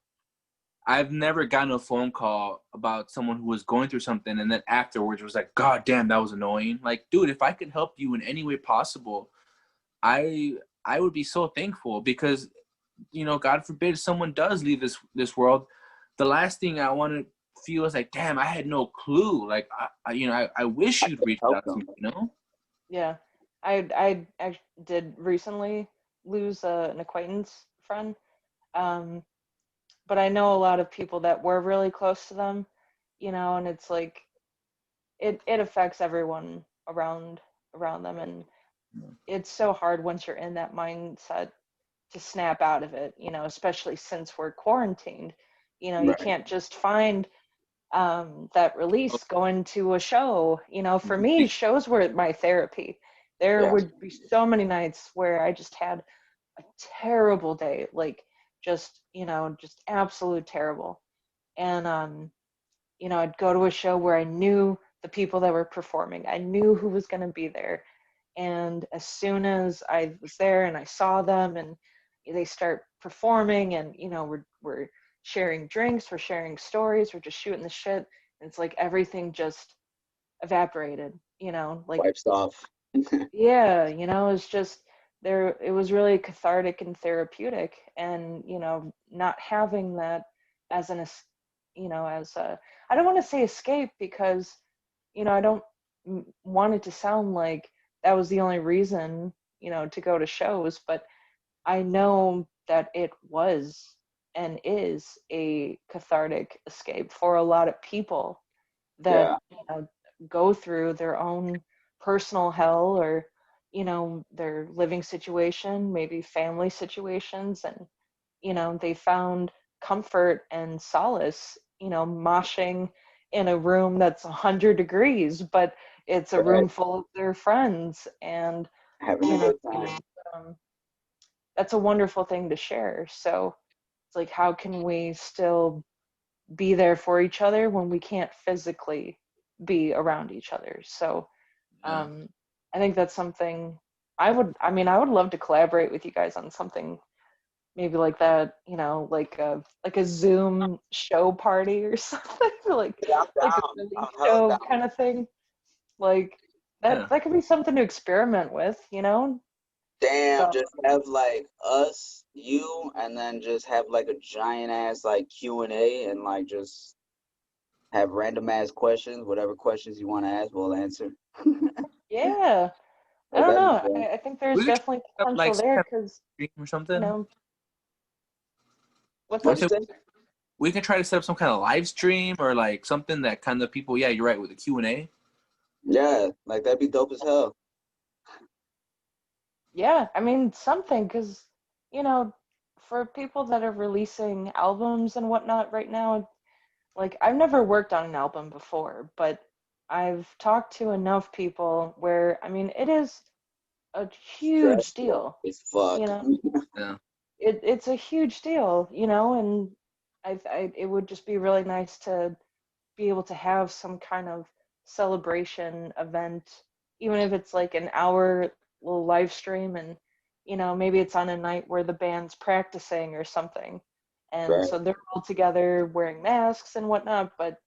I've never gotten a phone call about someone who was going through something and then afterwards was like, God damn, that was annoying. Like, dude, if I could help you in any way possible, I would be so thankful because, you know, God forbid someone does leave this world. The last thing I want to feel is like, damn, I had no clue. Like, I wish you'd reached help out to them. me, you know? Yeah. I did recently lose an acquaintance friend. But I know a lot of people that were really close to them, you know, and it's like it affects everyone around them, and it's so hard once you're in that mindset to snap out of it, you know, especially since we're quarantined. You know, you Right. can't just find that release going to a show. You know, for me, shows were my therapy. There Yeah. would be so many nights where I just had a terrible day, like just, you know, just absolute terrible. And you know, I'd go to a show where I knew the people that were performing. I knew who was going to be there. And as soon as I was there and I saw them and they start performing and, you know, we're sharing drinks, we're sharing stories, we're just shooting the shit. And it's like everything just evaporated, you know, like, Wipes off. yeah, you know, it's just there, it was really cathartic and therapeutic. And, you know, not having that as an, you know, as a, I don't want to say escape because, you know, I don't want it to sound like that was the only reason, you know, to go to shows, but I know that it was and is a cathartic escape for a lot of people that, Yeah. you know, go through their own personal hell or, you know, their living situation, maybe family situations, and, you know, they found comfort and solace, you know, moshing in a room that's 100 degrees, but it's a Right. room full of their friends. And, Having you a know, good time. um, that's a wonderful thing to share. So it's like, how can we still be there for each other when we can't physically be around each other? So Yeah. I think that's something I mean, I would love to collaborate with you guys on something maybe like that, you know, like a Zoom show party or something, Yeah, I'm like a down. release I'm hella show down. kind of thing. Like Yeah. that could be something to experiment with, you know? Damn, So just have like us, you, and then just have like a giant ass like Q&A and like just have random ass questions, whatever questions you want to ask, we'll answer. yeah, I Like don't that'd be know. fun. I think there's We could definitely try up like potential some there kind because, of stream or you something. know, what's I What'd up? you said say? we can try to set up some kind of live stream or like something that kind of people. Yeah, you're right with the Q&A. Yeah, like that'd be dope as hell. Yeah, I mean something because, you know, for people that are releasing albums and whatnot right now, like I've never worked on an album before, but I've talked to enough people where, I mean, it is a huge Stressful deal, as you fuck. know. Yeah. It's a huge deal, you know, and it would just be really nice to be able to have some kind of celebration event, even if it's like an hour little live stream, and you know, maybe it's on a night where the band's practicing or something. And Right. so they're all together wearing masks and whatnot, but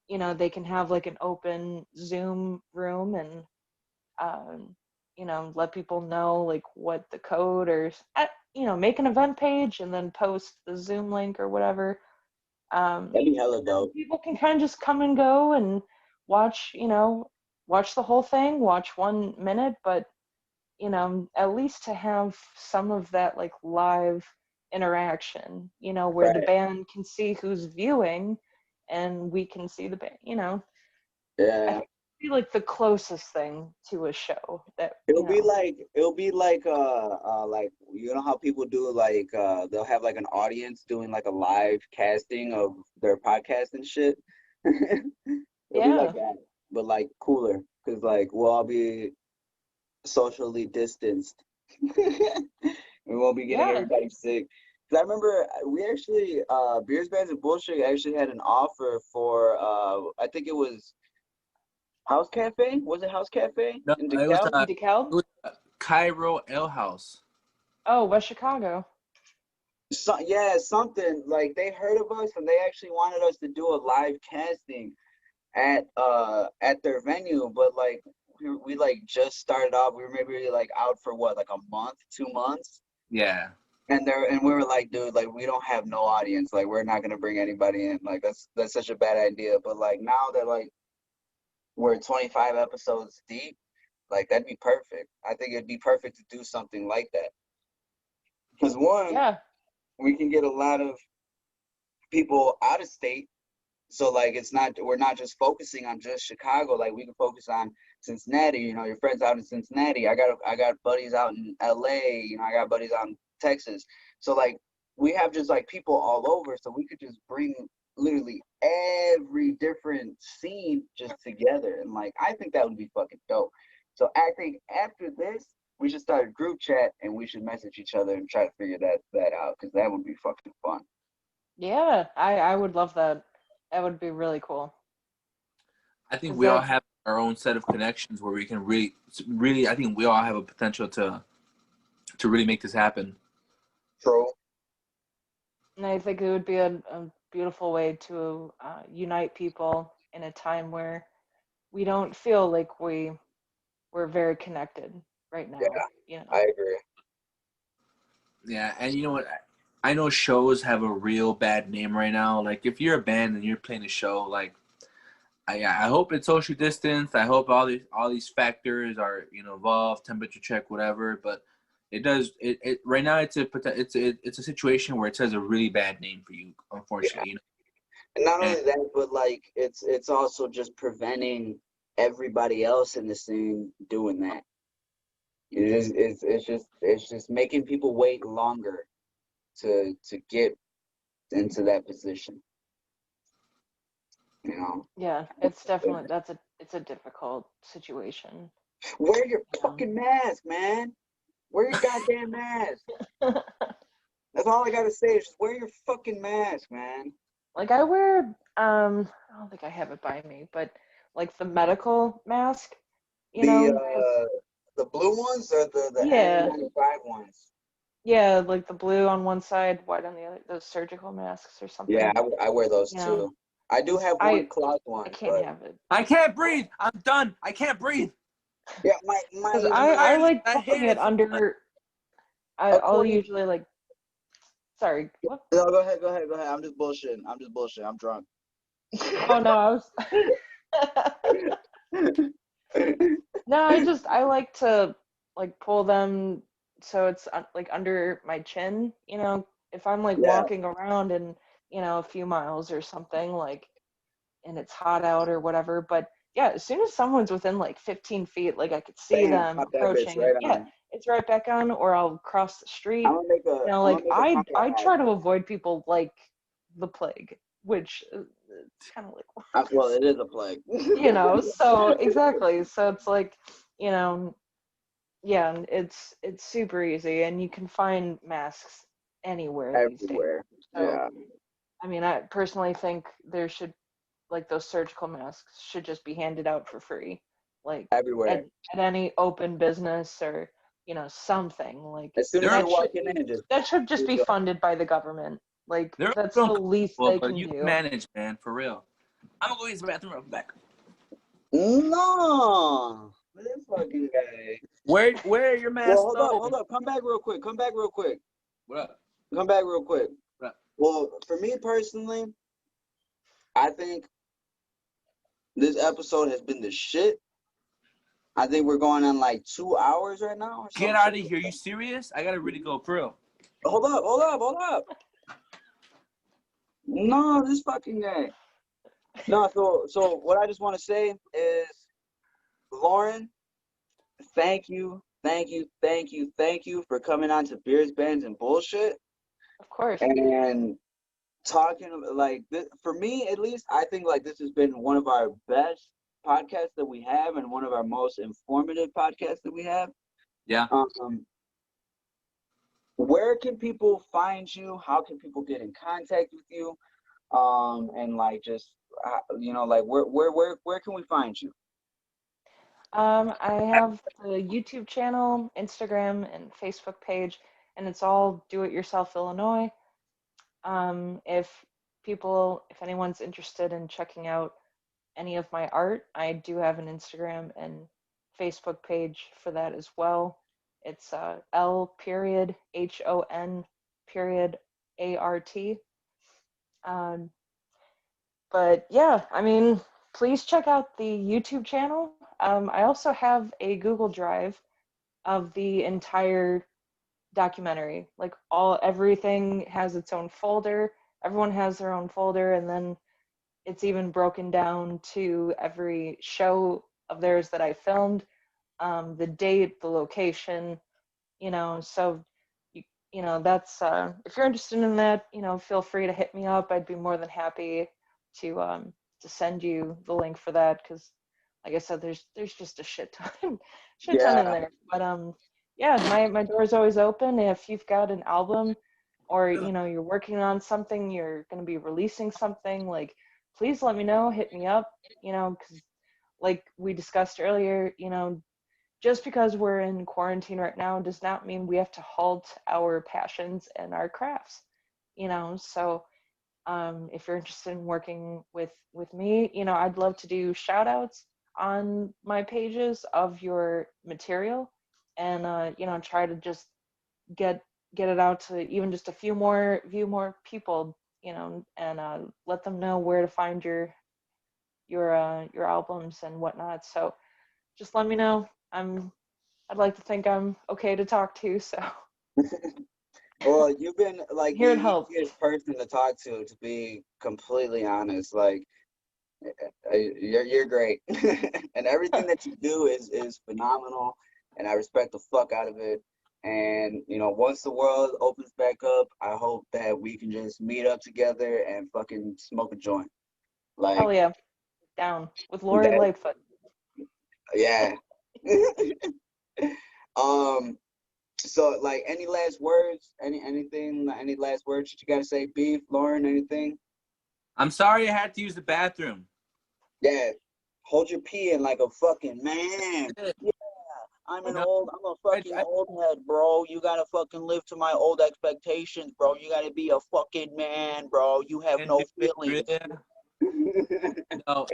you know, they can have like an open Zoom room and you know, let people know like what the code or you know, make an event page and then post the Zoom link or whatever. That'd be hella dope. People can kind of just come and go and watch, you know, watch the whole thing, watch 1 minute, but you know, at least to have some of that like live interaction, you know, where the Right. band can see who's viewing and we can see the band, you know. I Yeah. think it'd be like the closest thing to a show that, It'll you be know. like like you know how people do like they'll have like an audience doing like a live casting of their podcast and shit. It'll be like Yeah. that, but like cooler because like we'll all be socially distanced. We won't be getting Yeah. everybody sick. 'Cause I remember we actually Beers, Bands, and Bullshit actually had an offer for I think it was House Cafe. Was it House Cafe No, in it was DeKalb? In DeKalb? Cairo Ale House. Oh, West Chicago. So yeah, something like they heard of us and they actually wanted us to do a live casting at their venue, but like we like just started off. We were maybe like out for what, like a month, 2 months. Yeah. And we were like, dude, like we don't have no audience. Like we're not gonna bring anybody in. Like that's such a bad idea. But like now that like we're 25 episodes deep, like that'd be perfect. I think it'd be perfect to do something like that. Because one, Yeah. we can get a lot of people out of state. So like it's not, we're not just focusing on just Chicago. Like we can focus on Cincinnati. You know, your friends out in Cincinnati. I got buddies out in LA. You know, I got buddies out in Texas. So like we have just like people all over. So we could just bring literally every different scene just together. And like I think that would be fucking dope. So I think after this, we should start a group chat and we should message each other and try to figure that out because that would be fucking fun. Yeah, I would love that. That would be really cool. I think Is we all that have our own set of connections where we can really. I think we all have a potential to really make this happen. True. and I think it would be a beautiful way to unite people in a time where we don't feel like we're very connected right Yeah, now, you I know. agree. Yeah, and you know what? I know shows have a real bad name right now. Like if you're a band and you're playing a show, like I hope it's social distance. I hope all these factors are involved, temperature check, whatever. But it right now it's a situation where it has a really bad name for you, Yeah. unfortunately. And not And only that, but like it's also just preventing everybody else in the scene doing that. It's just making people wait longer to get into that position. You know, Yeah, it's definitely it's a difficult situation. wear your Um, fucking mask, man. Wear your goddamn mask. That's all I gotta say is just wear your fucking mask, man. like I wear I don't think I have it by me, but like the medical mask, The if the blue ones or the yeah, N95 ones. yeah, like the blue on one side, white on the other, those surgical masks or Yeah, something. I wear those You know, too. I do 'cause have one cloth I one, can't but have it. I can't breathe. I'm done. I can't breathe. yeah, my Because my I'm my I tired. like I putting hate it it so much. under. I'll according. usually like. Sorry, what? No, go ahead. I'm just bullshitting. I'm drunk. Oh no, I was. No, I like to like pull them so it's like under my chin. If I'm like Yeah, walking around in a few miles or something like, and it's hot out or whatever. But yeah, as soon as someone's within like 15 feet, like I could see bam, them pop that bitch approaching, and right yeah, on. it's right back on, or I'll cross the I'm street. gonna make a I'm Like gonna make a I comeback. try to avoid people like the plague, which it's kind of like Well, it is a plague. so exactly. So it's like, you know, yeah, and it's super easy, and you can find masks anywhere these days. Everywhere. So Yeah, I mean, I personally think there should like those surgical masks should just be handed out for free, like everywhere. at, at any open business or something like As soon as They're you're that should walking be in, just that should just here be you go. funded by the government. Like they're that's the least uncomfortable, they but can you can do. manage, man, for real. I'm gonna go use the bathroom real back. No, this fucking guy. Wear your Well, mask hold though. up. Come back real quick. Come back real quick. What up? Come back real quick. What up? Well, for me personally, I think this episode has been the shit. I think we're going on like 2 hours right now or Get some out shit. of here. You serious? I gotta really go, for real. Hold up. No, this fucking guy. No, so what I just want to say is, Lauran, thank you for coming on to Beers, Bands, and Bullshit Of course. and talking like this. For me, at least, I think like this has been one of our best podcasts that we have and one of our most informative podcasts that we have. Yeah. Where can people find you? How can people get in contact with you? And like just like where can we find you? I have the YouTube channel, Instagram, and Facebook page, and it's all do-it-yourself Illinois. If anyone's interested in checking out any of my art, I do have an Instagram and Facebook page for that as well. It's L period HON period ART. Um, but yeah, I mean, please check out the YouTube channel. I also have a Google Drive of the entire documentary. Like everything has its own folder. Everyone has their own folder, and then it's even broken down to every show of theirs that I filmed, the date, the location, so that's if you're interested in that, feel free to hit me up. I'd be more than happy to send you the link for that, because like I said, there's just a shit ton in Yeah. there. But yeah, my door is always open. If you've got an album, or you're working on something, you're going to be releasing something, like, please let me know, hit me up, because like we discussed earlier, just because we're in quarantine right now does not mean we have to halt our passions and our crafts, so if you're interested in working with me, I'd love to do shout outs on my pages of your material, and try to just get it out to even just a few more people, and let them know where to find your albums and whatnot. So just let me know. I'd like to think I'm okay to talk to, so Well, you've been I'm like here the to help. easiest person to talk to be completely honest. Like, you're great, and everything that you do is phenomenal, and I respect the fuck out of it. And once the world opens back up, I hope that we can just meet up together and fucking smoke a joint. Hell Like yeah, down with Lori that, Lightfoot. yeah. um. So, like, any last words? Any last words that you gotta say, Beef, Lauren, anything? I'm sorry I had to use the bathroom. Yeah. Hold your pee in like a fucking man. Yeah. I'm No, a fucking I old head, bro. You gotta fucking live to my old expectations, bro. You gotta be a fucking man, bro. You have can no do it. feelings. Yeah. No,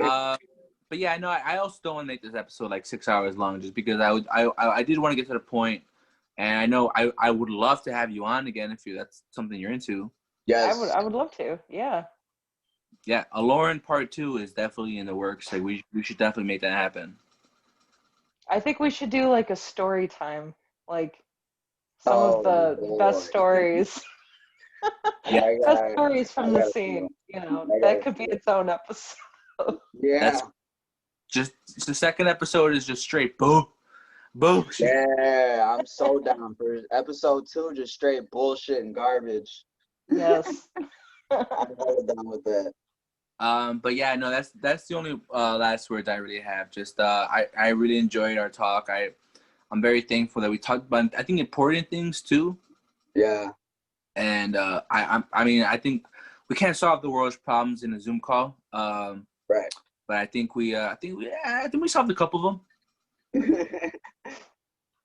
but yeah, no, I also don't want to make this episode like 6 hours long, just because I did want to get to the point, and I know I would love to have you on again if that's something you're into. Yes. I would love to. Yeah. Yeah, a Lauren part 2 is definitely in the works. Like we should definitely make that happen. I think we should do like a story time, like some of Oh the best boy. stories, Yeah, best stories I from the gotta scene. feel. I That gotta could be feel. its own episode. Yeah. that's just the second episode is just straight boo, bullshit. Yeah. I'm so down for episode 2. Just straight bullshit and garbage. Yes. I'm hella down with that. But yeah, no, that's the only last words I really have. Just I really enjoyed our talk. I'm very thankful that we talked about, I think, important things too. Yeah. And I mean, I think we can't solve the world's problems in a Zoom call. Right. But I think we solved a couple of them.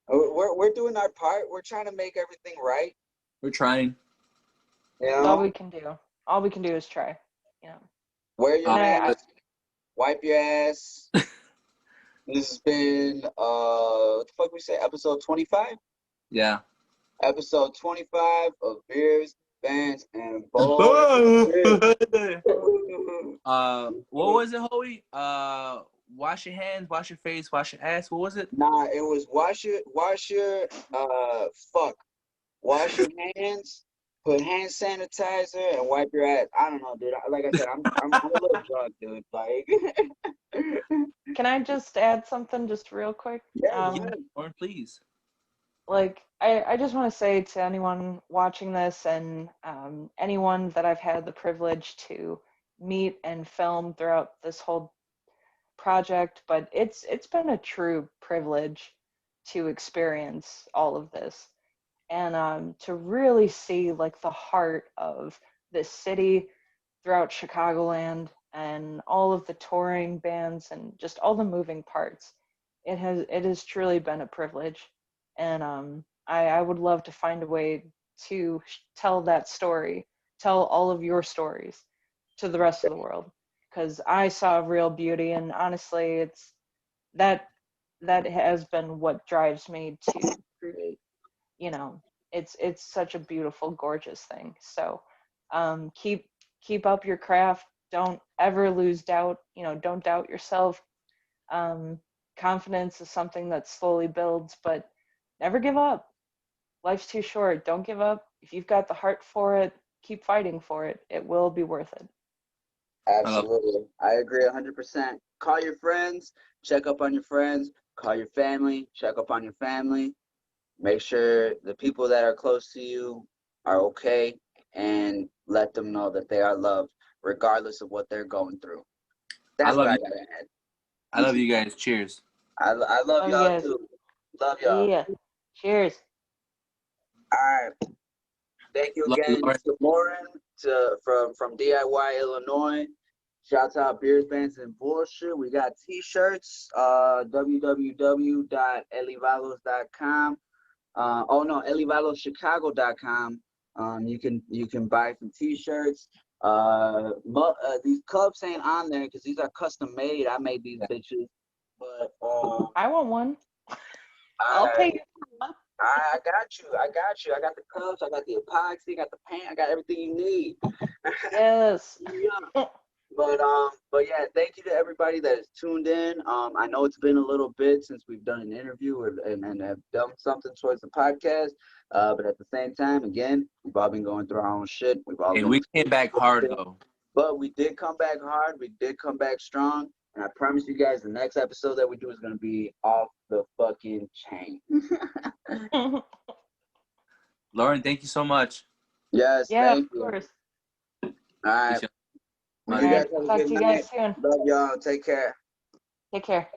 We're doing our part. We're trying to make everything right. We're trying. You That's all know, we can do. All we can do is try. Yeah. wear your And Uh, mask, wipe your ass. This has been what the fuck we say? Episode 25. yeah. Episode 25 of Beers, Bands, and What Bullshit. was it, Hoey? Wash your hands, wash your face, wash your ass. What was it? Nah, it was fuck. Wash your hands, put hand sanitizer, and wipe your ass. I don't know, dude. Like I said, I'm a little drunk, dude. Like, can I just add something just real quick? yeah, Yeah, Lauren, please. Like, I just want to say to anyone watching this, and anyone that I've had the privilege to meet and film throughout this whole project, but it's been a true privilege to experience all of this, and to really see like the heart of this city throughout Chicagoland, and all of the touring bands and just all the moving parts. It has truly been a privilege, and I would love to find a way to tell that story, tell all of your stories to the rest of the world, because I saw real beauty, and honestly, it's that that has been what drives me to create. You know, it's such a beautiful, gorgeous thing. So keep up your craft. Don't ever lose doubt. You know, don't doubt yourself. Um, Confidence is something that slowly builds, but never give up. Life's too short. Don't give up. If you've got the heart for it, keep fighting for it. It will be worth it. I love. Absolutely. I agree 100%. Call your friends, check up on your friends, call your family, check up on your family. Make sure the people that are close to you are okay and let them know that they are loved regardless of what they're going through. I That's love what I you. got to add. I love you guys. Cheers. I love Love you y'all guys. too. Love y'all. Yeah. Cheers. All right. Thank you Love you, again Lauren. to Lauran from DIY Illinois. Shouts out Beers, Bands, and Bullshit. We got t-shirts, www.elivalos.com. Oh no, elivaloschicago.com. You can buy some t-shirts. These cups ain't on there because these are custom made. I made these bitches. But I want one. I'll I pay you for one. I got you. I got you. I got the cups. I got the epoxy. I got the paint. I got everything you need. Yes. Yeah. But yeah, thank you to everybody that has tuned in. I know it's been a little bit since we've done an interview and have done something towards the podcast. But at the same time, again, we've all been going through our own shit. We've all Hey, been we came back hard though. but we did come back hard. We did come back strong. And I promise you guys the next episode that we do is gonna be off the fucking chain. Lauren, thank you so much. Yes, Yeah, of thank you. course. All right. Peace. Well, All you right. guys have a Talk good to you night. guys soon. Love y'all. Take care. Take care.